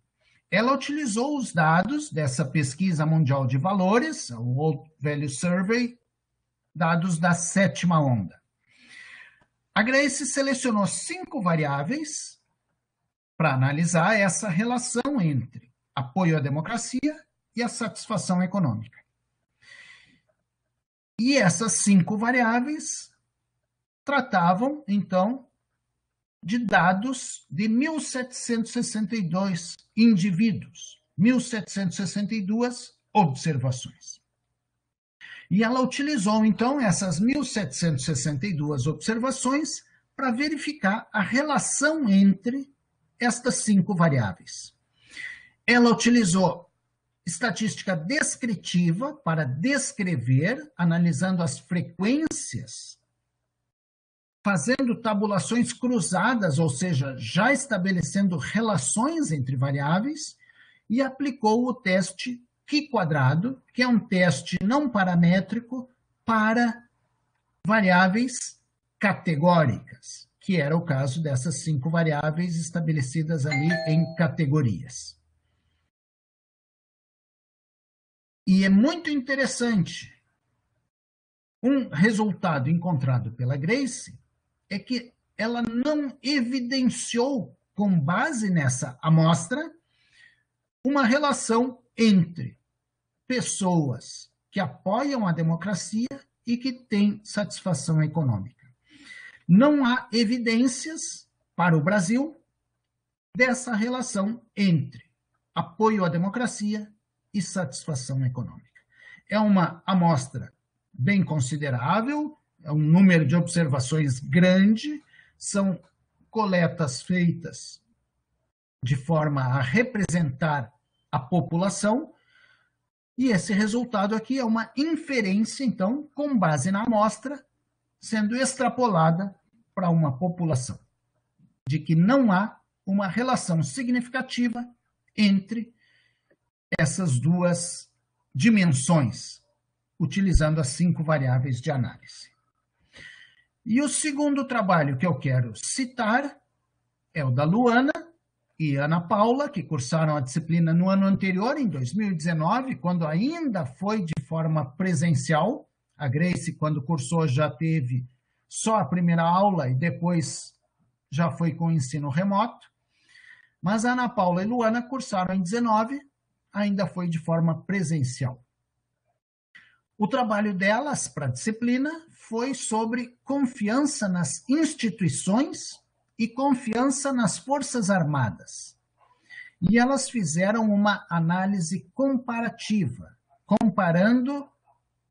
Ela utilizou os dados dessa pesquisa mundial de valores, o World Value Survey, dados da 7ª onda. A Grace selecionou 5 variáveis para analisar essa relação entre apoio à democracia e a satisfação econômica. E essas 5 variáveis tratavam, então, de dados de 1.762 indivíduos, 1.762 observações. E ela utilizou, então, essas 1.762 observações para verificar a relação entre estas 5 variáveis. Ela utilizou estatística descritiva para descrever, analisando as frequências, fazendo tabulações cruzadas, ou seja, já estabelecendo relações entre variáveis, e aplicou o teste Q-quadrado, que é um teste não paramétrico para variáveis categóricas, que era o caso dessas 5 variáveis estabelecidas ali em categorias. E é muito interessante, um resultado encontrado pela Grace é que ela não evidenciou, com base nessa amostra, uma relação entre pessoas que apoiam a democracia e que têm satisfação econômica. Não há evidências para o Brasil dessa relação entre apoio à democracia e satisfação econômica. É uma amostra bem considerável, é um número de observações grande, são coletas feitas de forma a representar a população, e esse resultado aqui é uma inferência, então, com base na amostra, sendo extrapolada para uma população, de que não há uma relação significativa entre essas duas dimensões, utilizando as 5 variáveis de análise. E o segundo trabalho que eu quero citar é o da Luana e Ana Paula, que cursaram a disciplina no ano anterior, em 2019, quando ainda foi de forma presencial. A Grace, quando cursou, já teve só a primeira aula e depois já foi com ensino remoto. Mas a Ana Paula e Luana cursaram em 19, ainda foi de forma presencial. O trabalho delas para a disciplina foi sobre confiança nas instituições e confiança nas Forças Armadas. E elas fizeram uma análise comparativa, comparando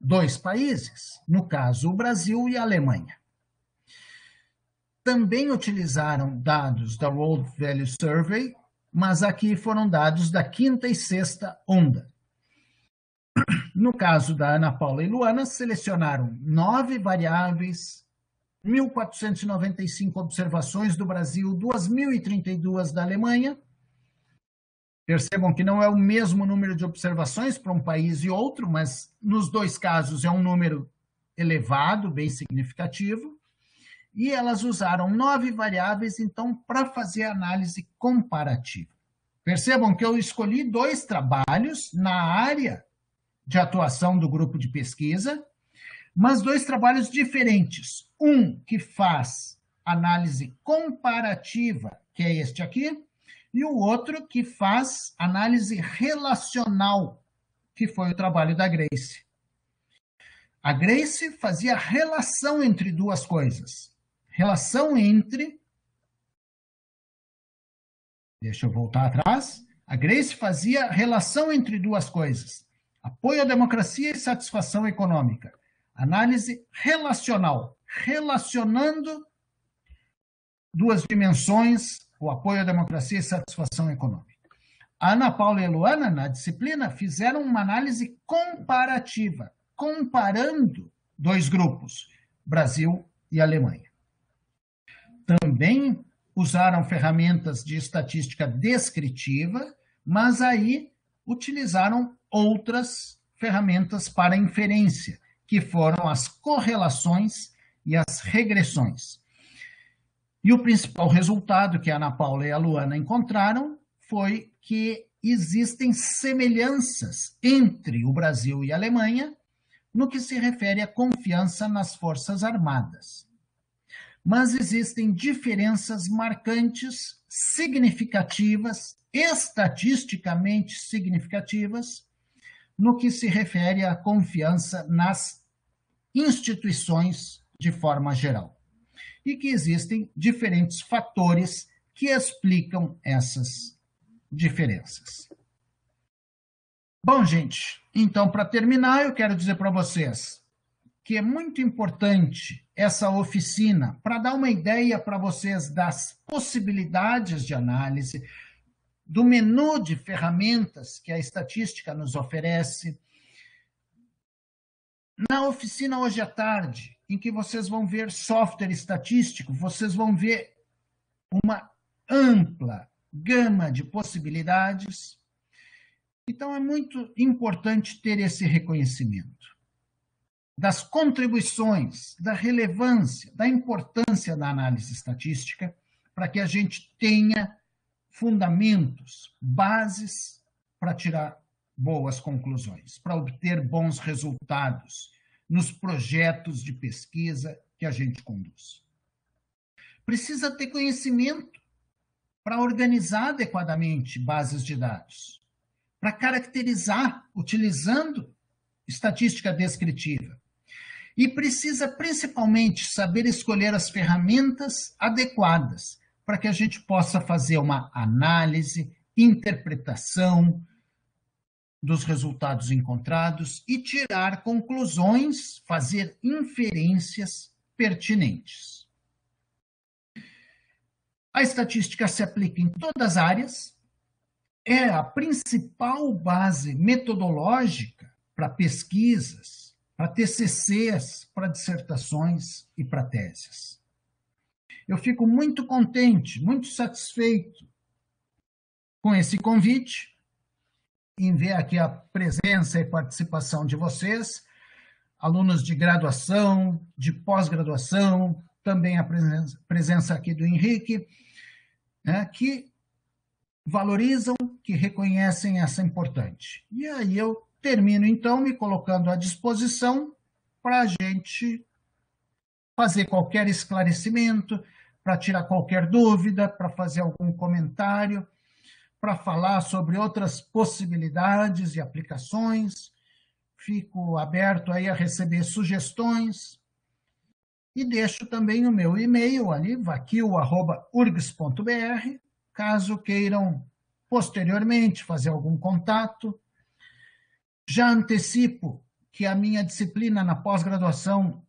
2 países, no caso o Brasil e a Alemanha. Também utilizaram dados da World Value Survey, mas aqui foram dados da 5ª e 6ª onda. No caso da Ana Paula e Luana, selecionaram 9 variáveis, 1.495 observações do Brasil, 2.032 da Alemanha. Percebam que não é o mesmo número de observações para um país e outro, mas nos 2 casos é um número elevado, bem significativo. E elas usaram 9 variáveis, então, para fazer análise comparativa. Percebam que eu escolhi 2 trabalhos na área de atuação do grupo de pesquisa, mas 2 trabalhos diferentes. Um que faz análise comparativa, que é este aqui, e o outro que faz análise relacional, que foi o trabalho da Grace. A Grace fazia relação entre 2 coisas. Relação entre... Deixa eu voltar atrás. A Grace fazia relação entre 2 coisas. Apoio à democracia e satisfação econômica. Análise relacional, relacionando 2 dimensões, o apoio à democracia e satisfação econômica. A Ana Paula e a Luana, na disciplina, fizeram uma análise comparativa, comparando 2 grupos, Brasil e Alemanha. Também usaram ferramentas de estatística descritiva, mas aí utilizaram outras ferramentas para inferência, que foram as correlações e as regressões. E o principal resultado que a Ana Paula e a Luana encontraram foi que existem semelhanças entre o Brasil e a Alemanha no que se refere à confiança nas Forças Armadas. Mas existem diferenças marcantes, significativas, estatisticamente significativas, no que se refere à confiança nas instituições de forma geral. E que existem diferentes fatores que explicam essas diferenças. Bom, gente, então, para terminar, eu quero dizer para vocês que é muito importante essa oficina para dar uma ideia para vocês das possibilidades de análise, do menu de ferramentas que a estatística nos oferece. Na oficina hoje à tarde, em que vocês vão ver software estatístico, vocês vão ver uma ampla gama de possibilidades. Então, é muito importante ter esse reconhecimento das contribuições, da relevância, da importância da análise estatística, para que a gente tenha fundamentos, bases para tirar boas conclusões, para obter bons resultados nos projetos de pesquisa que a gente conduz. Precisa ter conhecimento para organizar adequadamente bases de dados, para caracterizar, utilizando estatística descritiva. E precisa, principalmente, saber escolher as ferramentas adequadas para que a gente possa fazer uma análise, interpretação dos resultados encontrados e tirar conclusões, fazer inferências pertinentes. A estatística se aplica em todas as áreas, é a principal base metodológica para pesquisas, para TCCs, para dissertações e para teses. Eu fico muito contente, muito satisfeito com esse convite, em ver aqui a presença e participação de vocês, alunos de graduação, de pós-graduação, também a presença aqui do Henrique, né, que valorizam, que reconhecem essa importante. E aí eu termino, então, me colocando à disposição para a gente fazer qualquer esclarecimento, para tirar qualquer dúvida, para fazer algum comentário, para falar sobre outras possibilidades e aplicações. Fico aberto aí a receber sugestões e deixo também o meu e-mail ali, vaquio@urgs.br, caso queiram posteriormente fazer algum contato. Já antecipo que a minha disciplina na pós-graduação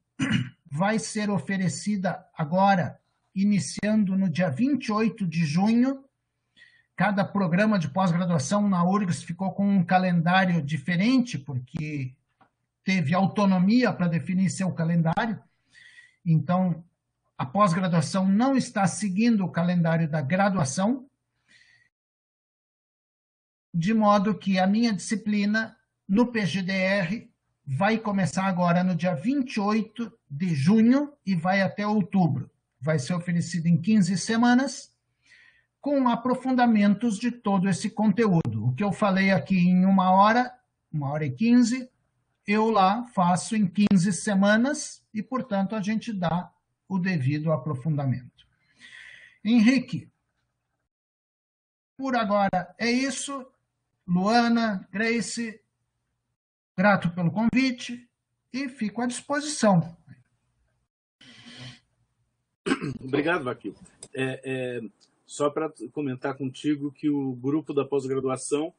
vai ser oferecida agora, iniciando no dia 28 de junho. Cada programa de pós-graduação na URGS ficou com um calendário diferente, porque teve autonomia para definir seu calendário. Então, a pós-graduação não está seguindo o calendário da graduação, de modo que a minha disciplina no PGDR vai começar agora no dia 28 de junho e vai até outubro. Vai ser oferecida em 15 semanas, com aprofundamentos de todo esse conteúdo. O que eu falei aqui em 1h e 15, eu lá faço em 15 semanas e, portanto, a gente dá o devido aprofundamento. Henrique, por agora é isso. Luana, Grace, grato pelo convite e fico à disposição. Obrigado, Vaquio. Só para comentar contigo que o grupo da pós-graduação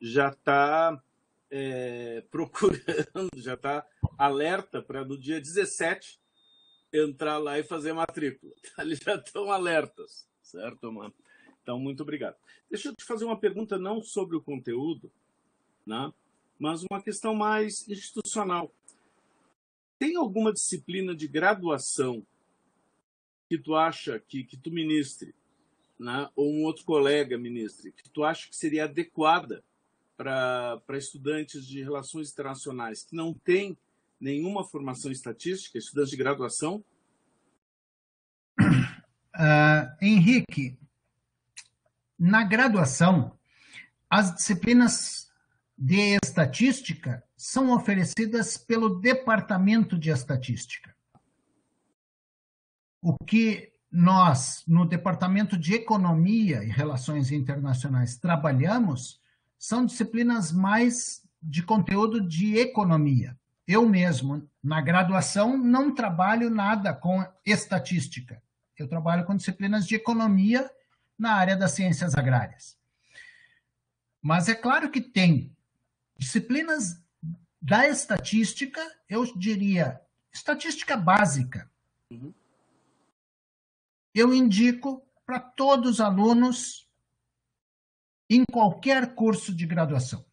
já está procurando, já está alerta para no dia 17 entrar lá e fazer a matrícula. Eles já estão alertas, certo, mano? Então, muito obrigado. Deixa eu te fazer uma pergunta não sobre o conteúdo, né, mas uma questão mais institucional. Tem alguma disciplina de graduação que tu acha que tu ministre, né, ou um outro colega ministre, que tu acha que seria adequada para estudantes de relações internacionais que não têm nenhuma formação estatística, estudantes de graduação? Henrique, na graduação, as disciplinas de estatística são oferecidas pelo Departamento de Estatística. O que nós, no Departamento de Economia e Relações Internacionais, trabalhamos são disciplinas mais de conteúdo de economia. Eu mesmo, na graduação, não trabalho nada com estatística. Eu trabalho com disciplinas de economia na área das ciências agrárias. Mas é claro que tem disciplinas da estatística, eu diria, estatística básica. Eu indico para todos os alunos em qualquer curso de graduação.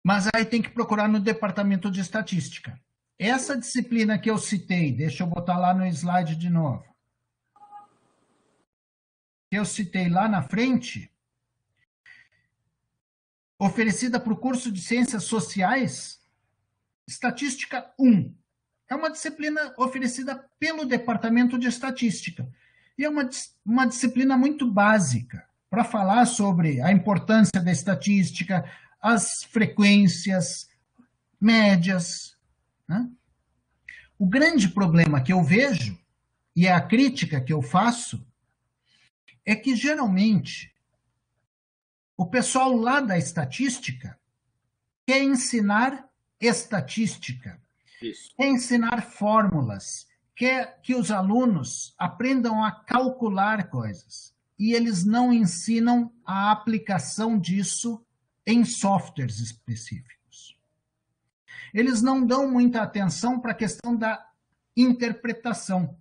Mas aí tem que procurar no departamento de estatística. Essa disciplina que eu citei, deixa eu botar lá no slide de novo, que eu citei lá na frente, oferecida para o curso de Ciências Sociais, Estatística 1. É uma disciplina oferecida pelo Departamento de Estatística. E é uma disciplina muito básica para falar sobre a importância da estatística, as frequências, médias, né? O grande problema que eu vejo, e é a crítica que eu faço, é que geralmente o pessoal lá da estatística quer ensinar estatística, quer ensinar fórmulas, quer que os alunos aprendam a calcular coisas. E eles não ensinam a aplicação disso em softwares específicos. Eles não dão muita atenção para a questão da interpretação.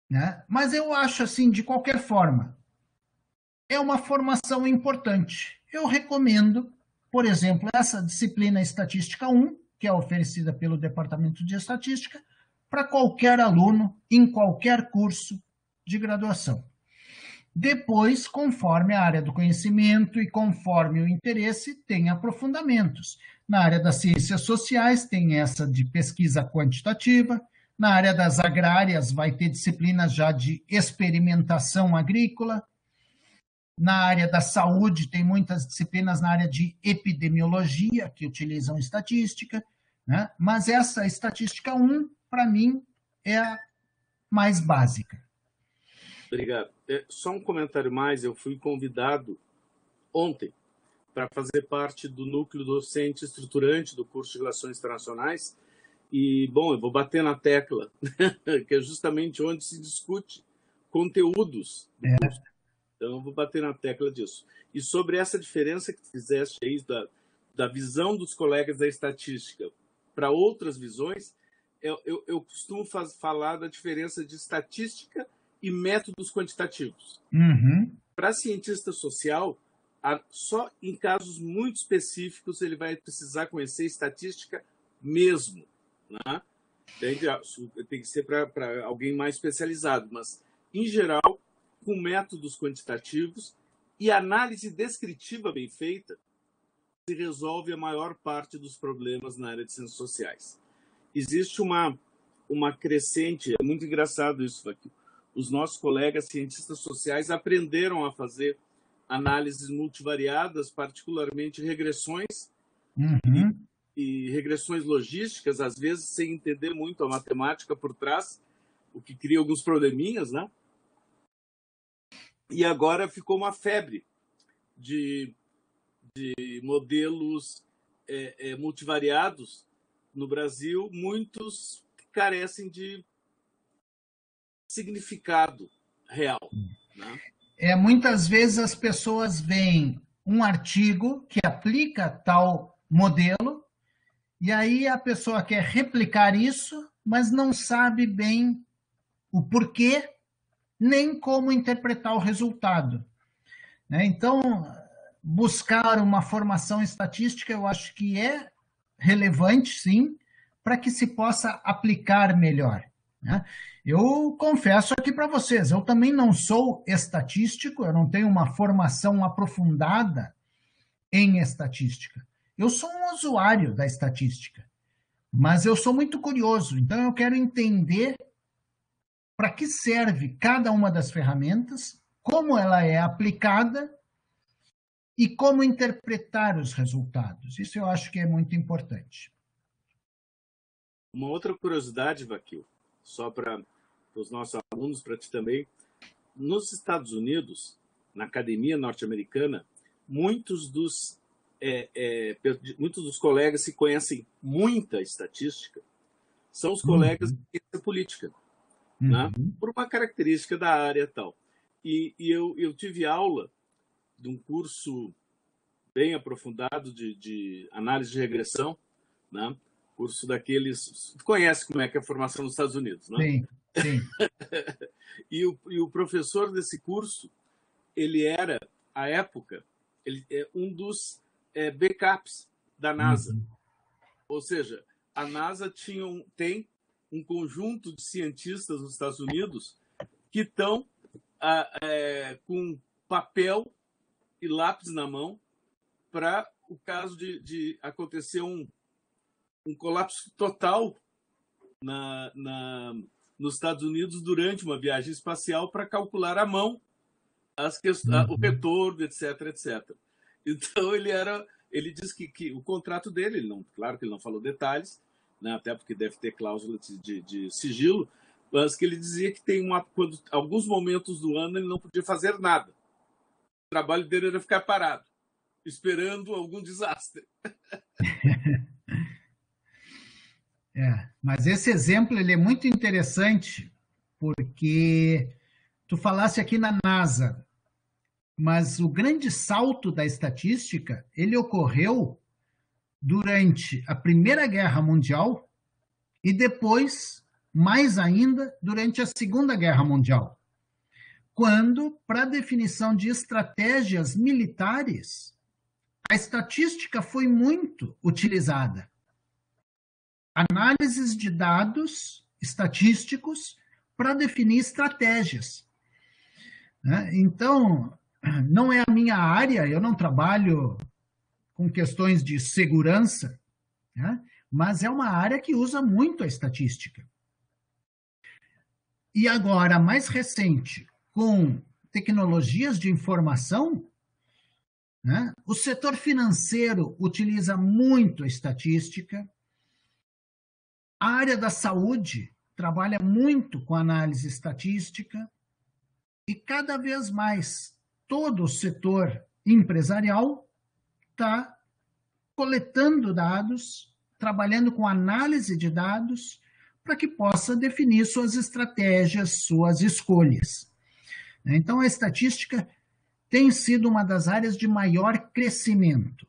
Né? Mas eu acho assim, de qualquer forma, é uma formação importante. Eu recomendo, por exemplo, essa disciplina Estatística 1, que é oferecida pelo Departamento de Estatística, para qualquer aluno, em qualquer curso de graduação. Depois, conforme a área do conhecimento e conforme o interesse, tem aprofundamentos. Na área das ciências sociais, tem essa de pesquisa quantitativa. Na área das agrárias, vai ter disciplinas já de experimentação agrícola. Na área da saúde, tem muitas disciplinas na área de epidemiologia, que utilizam estatística, né? Mas essa estatística 1, para mim, é a mais básica. Obrigado. Só um comentário mais, eu fui convidado ontem para fazer parte do núcleo docente estruturante do curso de Relações Internacionais e, bom, eu vou bater na tecla, que é justamente onde se discute conteúdos do curso. Então, eu vou bater na tecla disso. E sobre essa diferença que fizeste aí da visão dos colegas da estatística para outras visões, eu costumo falar da diferença de estatística e métodos quantitativos. Para cientista social, só em casos muito específicos ele vai precisar conhecer estatística mesmo, né? Tem que ser para alguém mais especializado, mas, em geral, com métodos quantitativos e análise descritiva bem feita, se resolve a maior parte dos problemas na área de ciências sociais. Existe uma crescente, é muito engraçado isso aqui. Os nossos colegas cientistas sociais aprenderam a fazer análises multivariadas, particularmente regressões e regressões logísticas, às vezes sem entender muito a matemática por trás, o que cria alguns probleminhas, né? E agora ficou uma febre de modelos multivariados no Brasil, muitos carecem de significado real, né? Muitas vezes as pessoas veem um artigo que aplica tal modelo e aí a pessoa quer replicar isso, mas não sabe bem o porquê nem como interpretar o resultado, né? Então, buscar uma formação estatística eu acho que é relevante, sim, para que se possa aplicar melhor, né? Eu confesso aqui para vocês, eu também não sou estatístico, eu não tenho uma formação aprofundada em estatística. Eu sou um usuário da estatística, mas eu sou muito curioso, então eu quero entender para que serve cada uma das ferramentas, como ela é aplicada e como interpretar os resultados. Isso eu acho que é muito importante. Uma outra curiosidade, Vaquil, só para os nossos alunos, para ti também. Nos Estados Unidos, na academia norte-americana, muitos dos colegas que conhecem muita estatística são os colegas de ciência política, né? Por uma característica da área e tal. E eu tive aula de um curso bem aprofundado de análise de regressão, né? Curso daqueles... Tu conhece como é que é a formação nos Estados Unidos, né? Sim, sim. E o professor desse curso, ele era, à época, ele é um dos backups da NASA. Ou seja, a NASA tem um conjunto de cientistas nos Estados Unidos que estão com papel e lápis na mão para o caso de acontecer um colapso total nos Estados Unidos durante uma viagem espacial para calcular à mão o retorno, etc, etc. Então, ele disse que o contrato dele, claro que ele não falou detalhes, né, até porque deve ter cláusula de sigilo, mas que ele dizia que quando alguns momentos do ano ele não podia fazer nada. O trabalho dele era ficar parado, esperando algum desastre. Mas esse exemplo ele é muito interessante, porque tu falasse aqui na NASA, mas o grande salto da estatística, ele ocorreu durante a Primeira Guerra Mundial e depois, mais ainda, durante a Segunda Guerra Mundial, quando, para a definição de estratégias militares, a estatística foi muito utilizada. análises de dados estatísticos para definir estratégias. Então, não é a minha área, eu não trabalho com questões de segurança, mas é uma área que usa muito a estatística. E agora, mais recente, com tecnologias de informação, o setor financeiro utiliza muito a estatística, a área da saúde trabalha muito com análise estatística, e cada vez mais todo o setor empresarial está coletando dados, trabalhando com análise de dados, para que possa definir suas estratégias, suas escolhas. Então, a estatística tem sido uma das áreas de maior crescimento.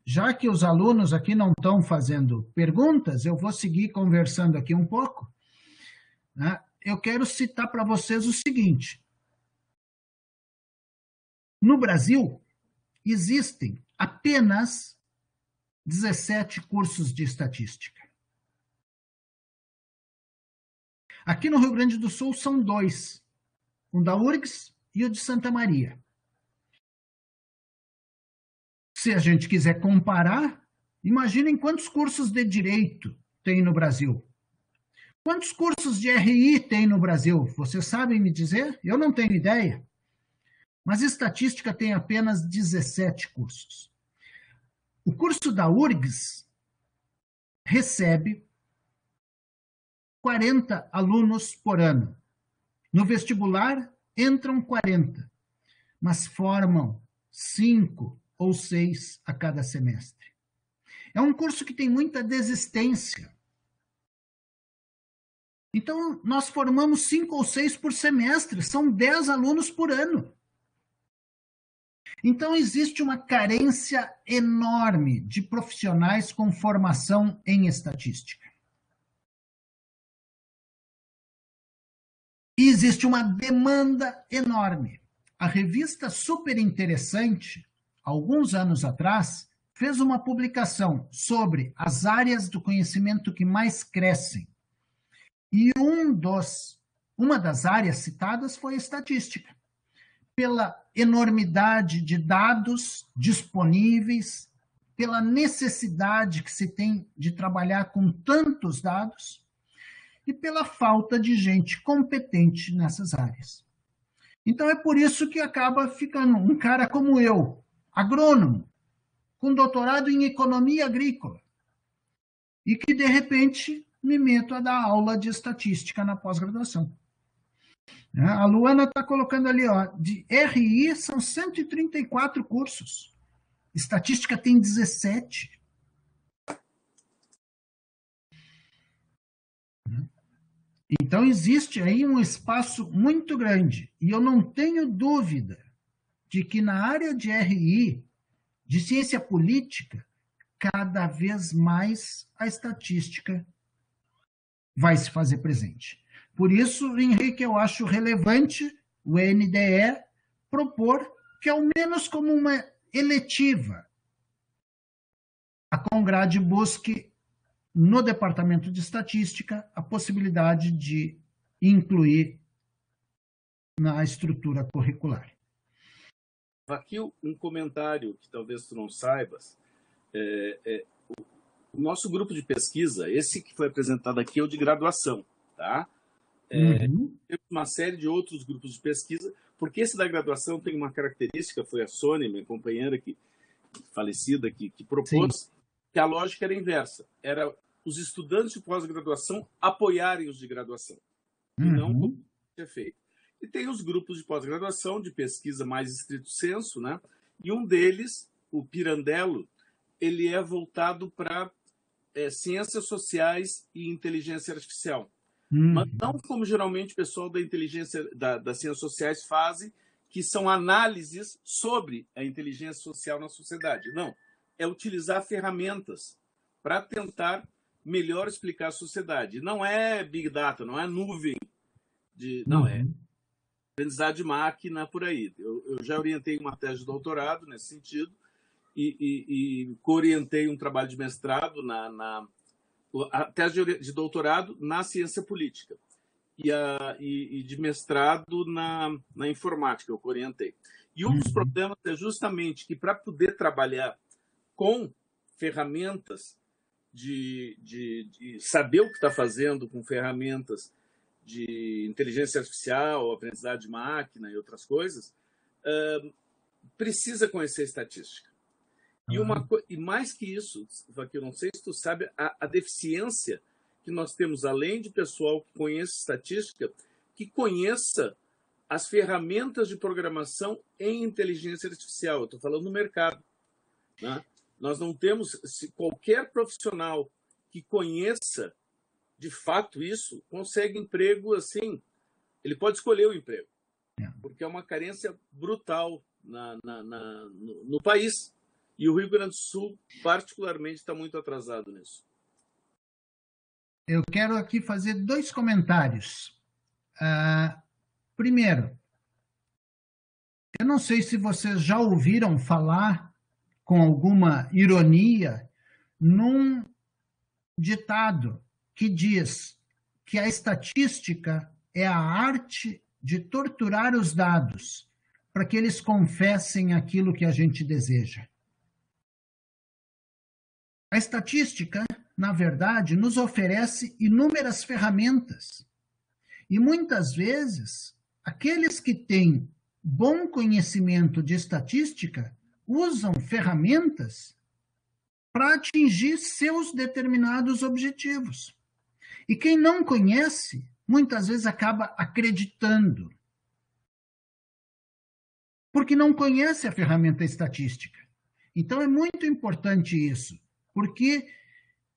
Já que os alunos aqui não estão fazendo perguntas, eu vou seguir conversando aqui um pouco. Eu quero citar para vocês o seguinte. No Brasil, existem apenas 17 cursos de estatística. Aqui no Rio Grande do Sul são 2, o da URGS e o de Santa Maria. Se a gente quiser comparar, imaginem quantos cursos de direito tem no Brasil. Quantos cursos de RI tem no Brasil? Vocês sabem me dizer? Eu não tenho ideia. Mas estatística tem apenas 17 cursos. O curso da URGS recebe 40 alunos por ano. No vestibular, entram 40, mas formam 5 ou 6 a cada semestre. É um curso que tem muita desistência. Então, nós formamos 5 ou 6 por semestre, são 10 alunos por ano. Então, existe uma carência enorme de profissionais com formação em estatística. E existe uma demanda enorme. A revista Super Interessante, alguns anos atrás, fez uma publicação sobre as áreas do conhecimento que mais crescem. E uma das áreas citadas foi a estatística. Pela enormidade de dados disponíveis, pela necessidade que se tem de trabalhar com tantos dados e pela falta de gente competente nessas áreas. Então, é por isso que acaba ficando um cara como eu, agrônomo, com doutorado em economia agrícola, e que, de repente, me meto a dar aula de estatística na pós-graduação. A Luana está colocando ali, de RI são 134 cursos. Estatística tem 17. Então, existe aí um espaço muito grande. E eu não tenho dúvida de que na área de RI, de ciência política, cada vez mais a estatística vai se fazer presente. Por isso, Henrique, eu acho relevante o NDE propor que, ao menos como uma eletiva, a Congrade busque, no Departamento de Estatística, a possibilidade de incluir na estrutura curricular. Aqui um comentário que talvez tu não saibas. O nosso grupo de pesquisa, esse que foi apresentado aqui, é o de graduação, tá? Temos uma série de outros grupos de pesquisa, porque esse da graduação tem uma característica, foi a Sônia, minha companheira falecida, que propôs. Sim. Que a lógica era inversa, era os estudantes de pós-graduação apoiarem os de graduação, e não como ser feito. E tem os grupos de pós-graduação, de pesquisa mais estrito senso, né? E um deles, o Pirandello, ele é voltado para ciências sociais e inteligência artificial. Mas não como geralmente o pessoal da inteligência, das ciências sociais fazem, que são análises sobre a inteligência social na sociedade. Não, é utilizar ferramentas para tentar melhor explicar a sociedade. Não é Big Data, não é nuvem, não é aprendizado de máquina por aí. Eu já orientei uma tese de doutorado nesse sentido e co-orientei um trabalho de mestrado a tese de doutorado na ciência política e de mestrado na informática, eu orientei. E um dos problemas é justamente que, para poder trabalhar com ferramentas de saber o que está fazendo, com ferramentas de inteligência artificial, aprendizado de máquina e outras coisas, precisa conhecer estatística. E mais que isso, eu não sei se tu sabe, a deficiência que nós temos, além de pessoal que conheça estatística, que conheça as ferramentas de programação em inteligência artificial. Eu estou falando no mercado, né? Nós não temos, se qualquer profissional que conheça de fato isso, consegue emprego assim, ele pode escolher o emprego, porque é uma carência brutal no país. E o Rio Grande do Sul, particularmente, está muito atrasado nisso. Eu quero aqui fazer 2 comentários. Primeiro, eu não sei se vocês já ouviram falar, com alguma ironia, num ditado que diz que a estatística é a arte de torturar os dados para que eles confessem aquilo que a gente deseja. A estatística, na verdade, nos oferece inúmeras ferramentas. E muitas vezes, aqueles que têm bom conhecimento de estatística usam ferramentas para atingir seus determinados objetivos. E quem não conhece, muitas vezes acaba acreditando. Porque não conhece a ferramenta estatística. Então é muito importante isso, porque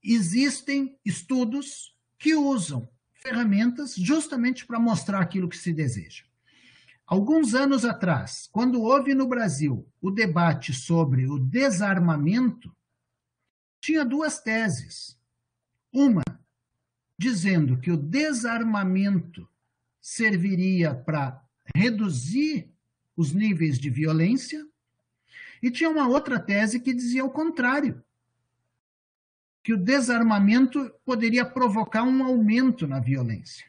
existem estudos que usam ferramentas justamente para mostrar aquilo que se deseja. Alguns anos atrás, quando houve no Brasil o debate sobre o desarmamento, tinha 2 teses. Uma, dizendo que o desarmamento serviria para reduzir os níveis de violência, e tinha uma outra tese que dizia o contrário, que o desarmamento poderia provocar um aumento na violência.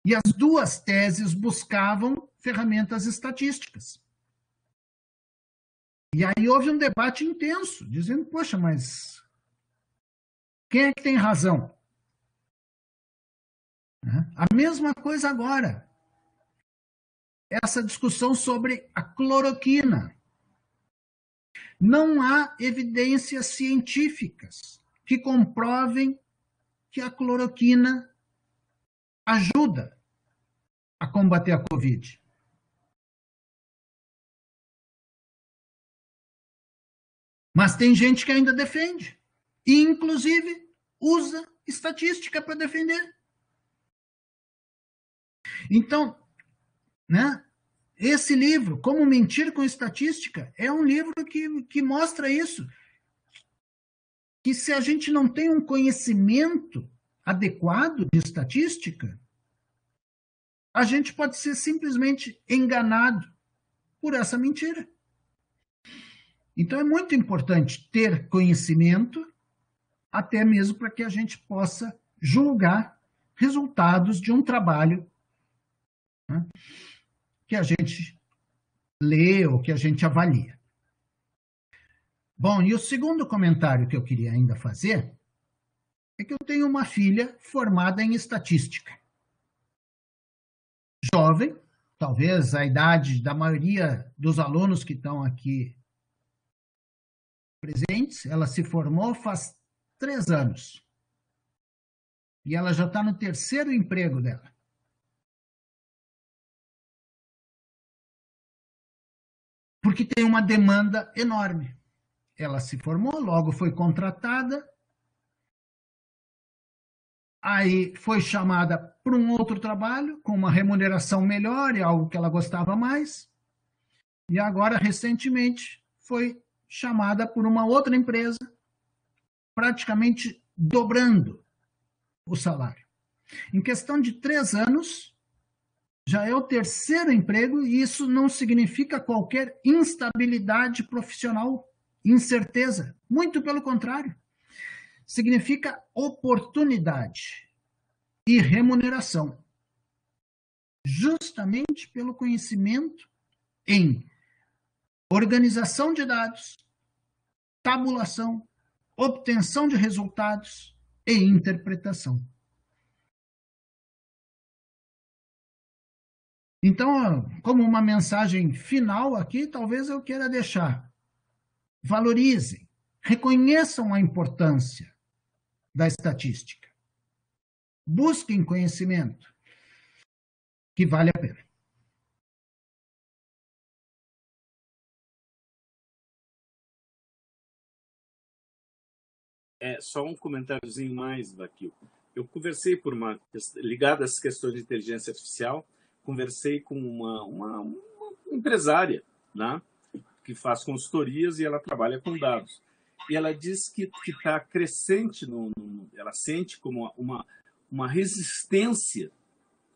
E as 2 teses buscavam ferramentas estatísticas. E aí houve um debate intenso, dizendo, poxa, mas quem é que tem razão? A mesma coisa agora. Essa discussão sobre a cloroquina. Não há evidências científicas que comprovem que a cloroquina ajuda a combater a Covid. Mas tem gente que ainda defende. E, inclusive, usa estatística para defender. Então, né, esse livro, Como Mentir com Estatística, é um livro que mostra isso. Que se a gente não tem um conhecimento adequado de estatística, a gente pode ser simplesmente enganado por essa mentira. Então é muito importante ter conhecimento, até mesmo para que a gente possa julgar resultados de um trabalho, né, que a gente lê ou que a gente avalia. Bom, e o segundo comentário que eu queria ainda fazer é que eu tenho uma filha formada em estatística. Jovem, talvez a idade da maioria dos alunos que estão aqui presentes, ela se formou faz 3 anos. E ela já está no 3º emprego dela. Porque tem uma demanda enorme. Ela se formou, logo foi contratada, aí foi chamada para um outro trabalho, com uma remuneração melhor e algo que ela gostava mais, e agora, recentemente, foi chamada por uma outra empresa, praticamente dobrando o salário. Em questão de 3 anos, já é o 3º emprego, e isso não significa qualquer instabilidade profissional, incerteza. Muito pelo contrário. significa oportunidade e remuneração, justamente pelo conhecimento em organização de dados, tabulação, obtenção de resultados e interpretação. Então, como uma mensagem final aqui, talvez eu queira deixar: valorizem, reconheçam a importância da estatística, busquem conhecimento, que vale a pena. Só um comentáriozinho mais, Vaquil. Eu conversei ligado a essas questões de inteligência artificial, conversei com uma empresária, né, que faz consultorias e ela trabalha com dados. E ela diz que está crescente, ela sente como uma resistência,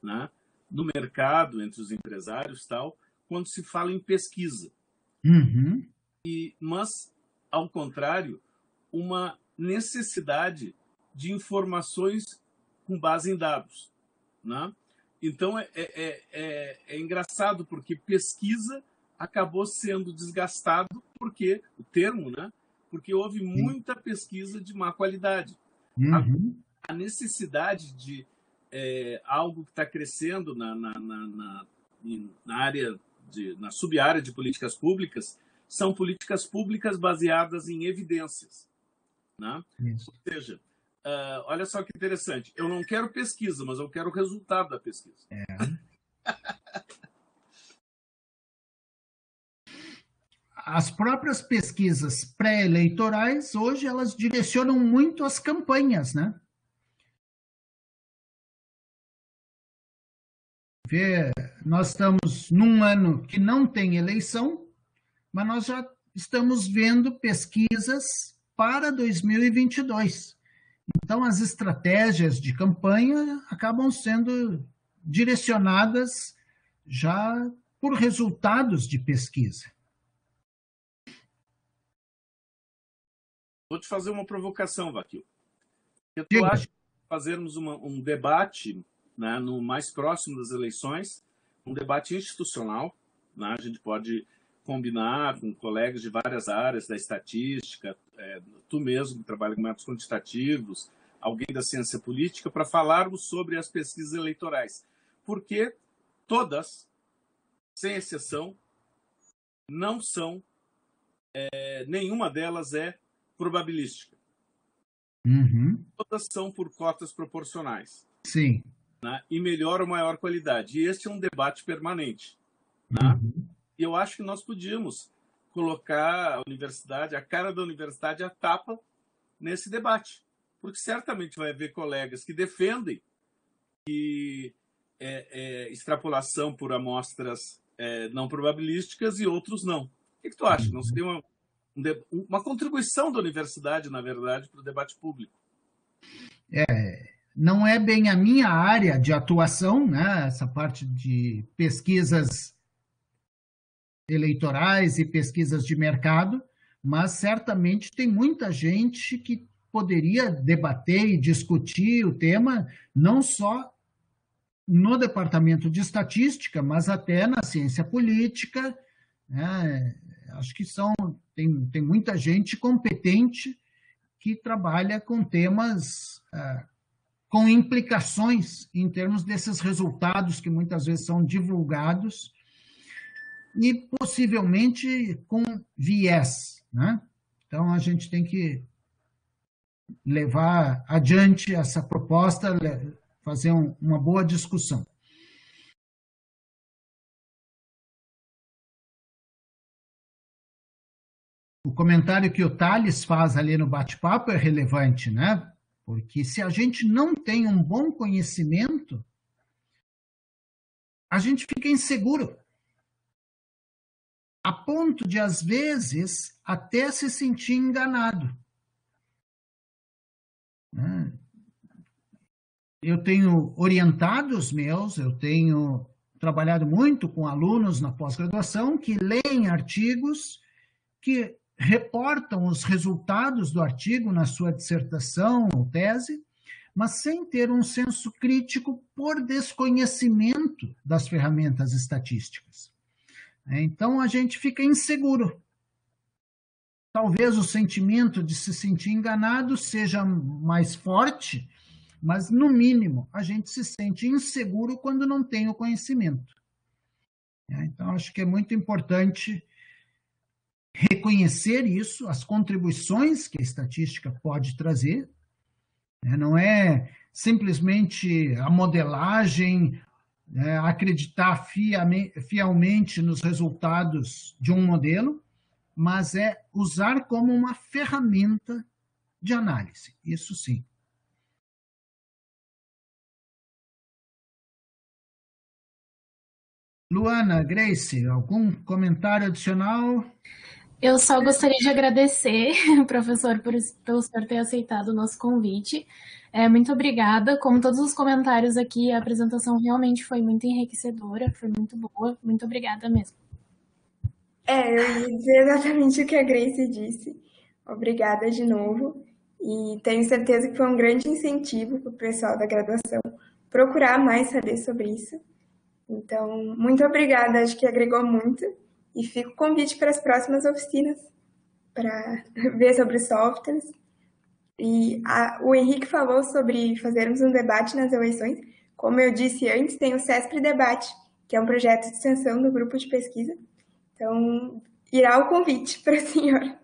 né, no mercado, entre os empresários, tal, quando se fala em pesquisa. Uhum. Mas, ao contrário, uma necessidade de informações com base em dados, né? Então, é engraçado, porque pesquisa acabou sendo desgastado, porque o termo, né? Porque houve muita pesquisa de má qualidade. Uhum. A necessidade de algo que está crescendo na área, na sub-área de políticas públicas, são políticas públicas baseadas em evidências, né? Ou seja, olha só que interessante, eu não quero pesquisa, mas eu quero o resultado da pesquisa. As próprias pesquisas pré-eleitorais, hoje, elas direcionam muito as campanhas, né? Nós estamos num ano que não tem eleição, mas nós já estamos vendo pesquisas para 2022. Então, as estratégias de campanha acabam sendo direcionadas já por resultados de pesquisa. Vou te fazer uma provocação, Vaquil. Eu acho que fazermos um debate, né, no mais próximo das eleições, um debate institucional, né, a gente pode combinar com colegas de várias áreas da estatística, tu mesmo que trabalha com métodos quantitativos, alguém da ciência política, para falarmos sobre as pesquisas eleitorais. Porque todas, sem exceção, não são, nenhuma delas é probabilística. Uhum. Todas são por cotas proporcionais. Sim. Né? E melhor ou maior qualidade. E este é um debate permanente. Né? Uhum. E eu acho que nós podíamos colocar a universidade, a cara da universidade, a tapa nesse debate. Porque certamente vai haver colegas que defendem que extrapolação por amostras não probabilísticas e outros não. O que tu acha? Não seria uma contribuição da universidade, na verdade, para o debate público? Não é bem a minha área de atuação, né? Essa parte de pesquisas eleitorais e pesquisas de mercado, mas certamente tem muita gente que poderia debater e discutir o tema, não só no departamento de estatística, mas até na ciência política, né? Acho que tem muita gente competente que trabalha com temas com implicações em termos desses resultados que muitas vezes são divulgados e possivelmente com viés, né? Então, a gente tem que levar adiante essa proposta, fazer uma boa discussão. O comentário que o Thales faz ali no bate-papo é relevante, né? Porque se a gente não tem um bom conhecimento, a gente fica inseguro. A ponto de, às vezes, até se sentir enganado. Eu tenho orientados meus, eu tenho trabalhado muito com alunos na pós-graduação que leem artigos que reportam os resultados do artigo na sua dissertação ou tese, mas sem ter um senso crítico por desconhecimento das ferramentas estatísticas. Então, a gente fica inseguro. Talvez o sentimento de se sentir enganado seja mais forte, mas, no mínimo, a gente se sente inseguro quando não tem o conhecimento. Então, acho que é muito importante reconhecer isso, as contribuições que a estatística pode trazer. Não é simplesmente a modelagem, acreditar fielmente nos resultados de um modelo, mas é usar como uma ferramenta de análise, isso sim. Luana, Grace, algum comentário adicional? Eu só gostaria de agradecer, professor, pelo senhor ter aceitado o nosso convite. Muito obrigada. Como todos os comentários aqui, a apresentação realmente foi muito enriquecedora, foi muito boa. Muito obrigada mesmo. Eu ia dizer exatamente o que a Grace disse. Obrigada de novo. E tenho certeza que foi um grande incentivo para o pessoal da graduação procurar mais saber sobre isso. Então, muito obrigada, acho que agregou muito. E fica o convite para as próximas oficinas, para ver sobre softwares. E o Henrique falou sobre fazermos um debate nas eleições. Como eu disse antes, tem o CESP Debate, que é um projeto de extensão do grupo de pesquisa. Então, irá o convite para a senhora.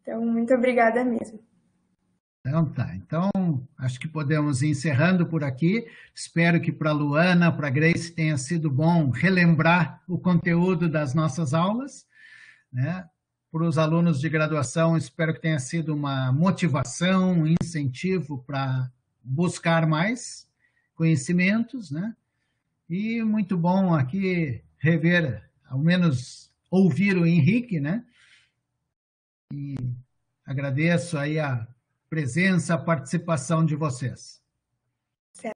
Então, muito obrigada mesmo. Então tá, então acho que podemos ir encerrando por aqui. Espero que para a Luana, para a Grace tenha sido bom relembrar o conteúdo das nossas aulas, né? Para os alunos de graduação, espero que tenha sido uma motivação, um incentivo para buscar mais conhecimentos, né? E muito bom aqui rever, ao menos ouvir o Henrique, né? E agradeço aí a presença, a participação de vocês.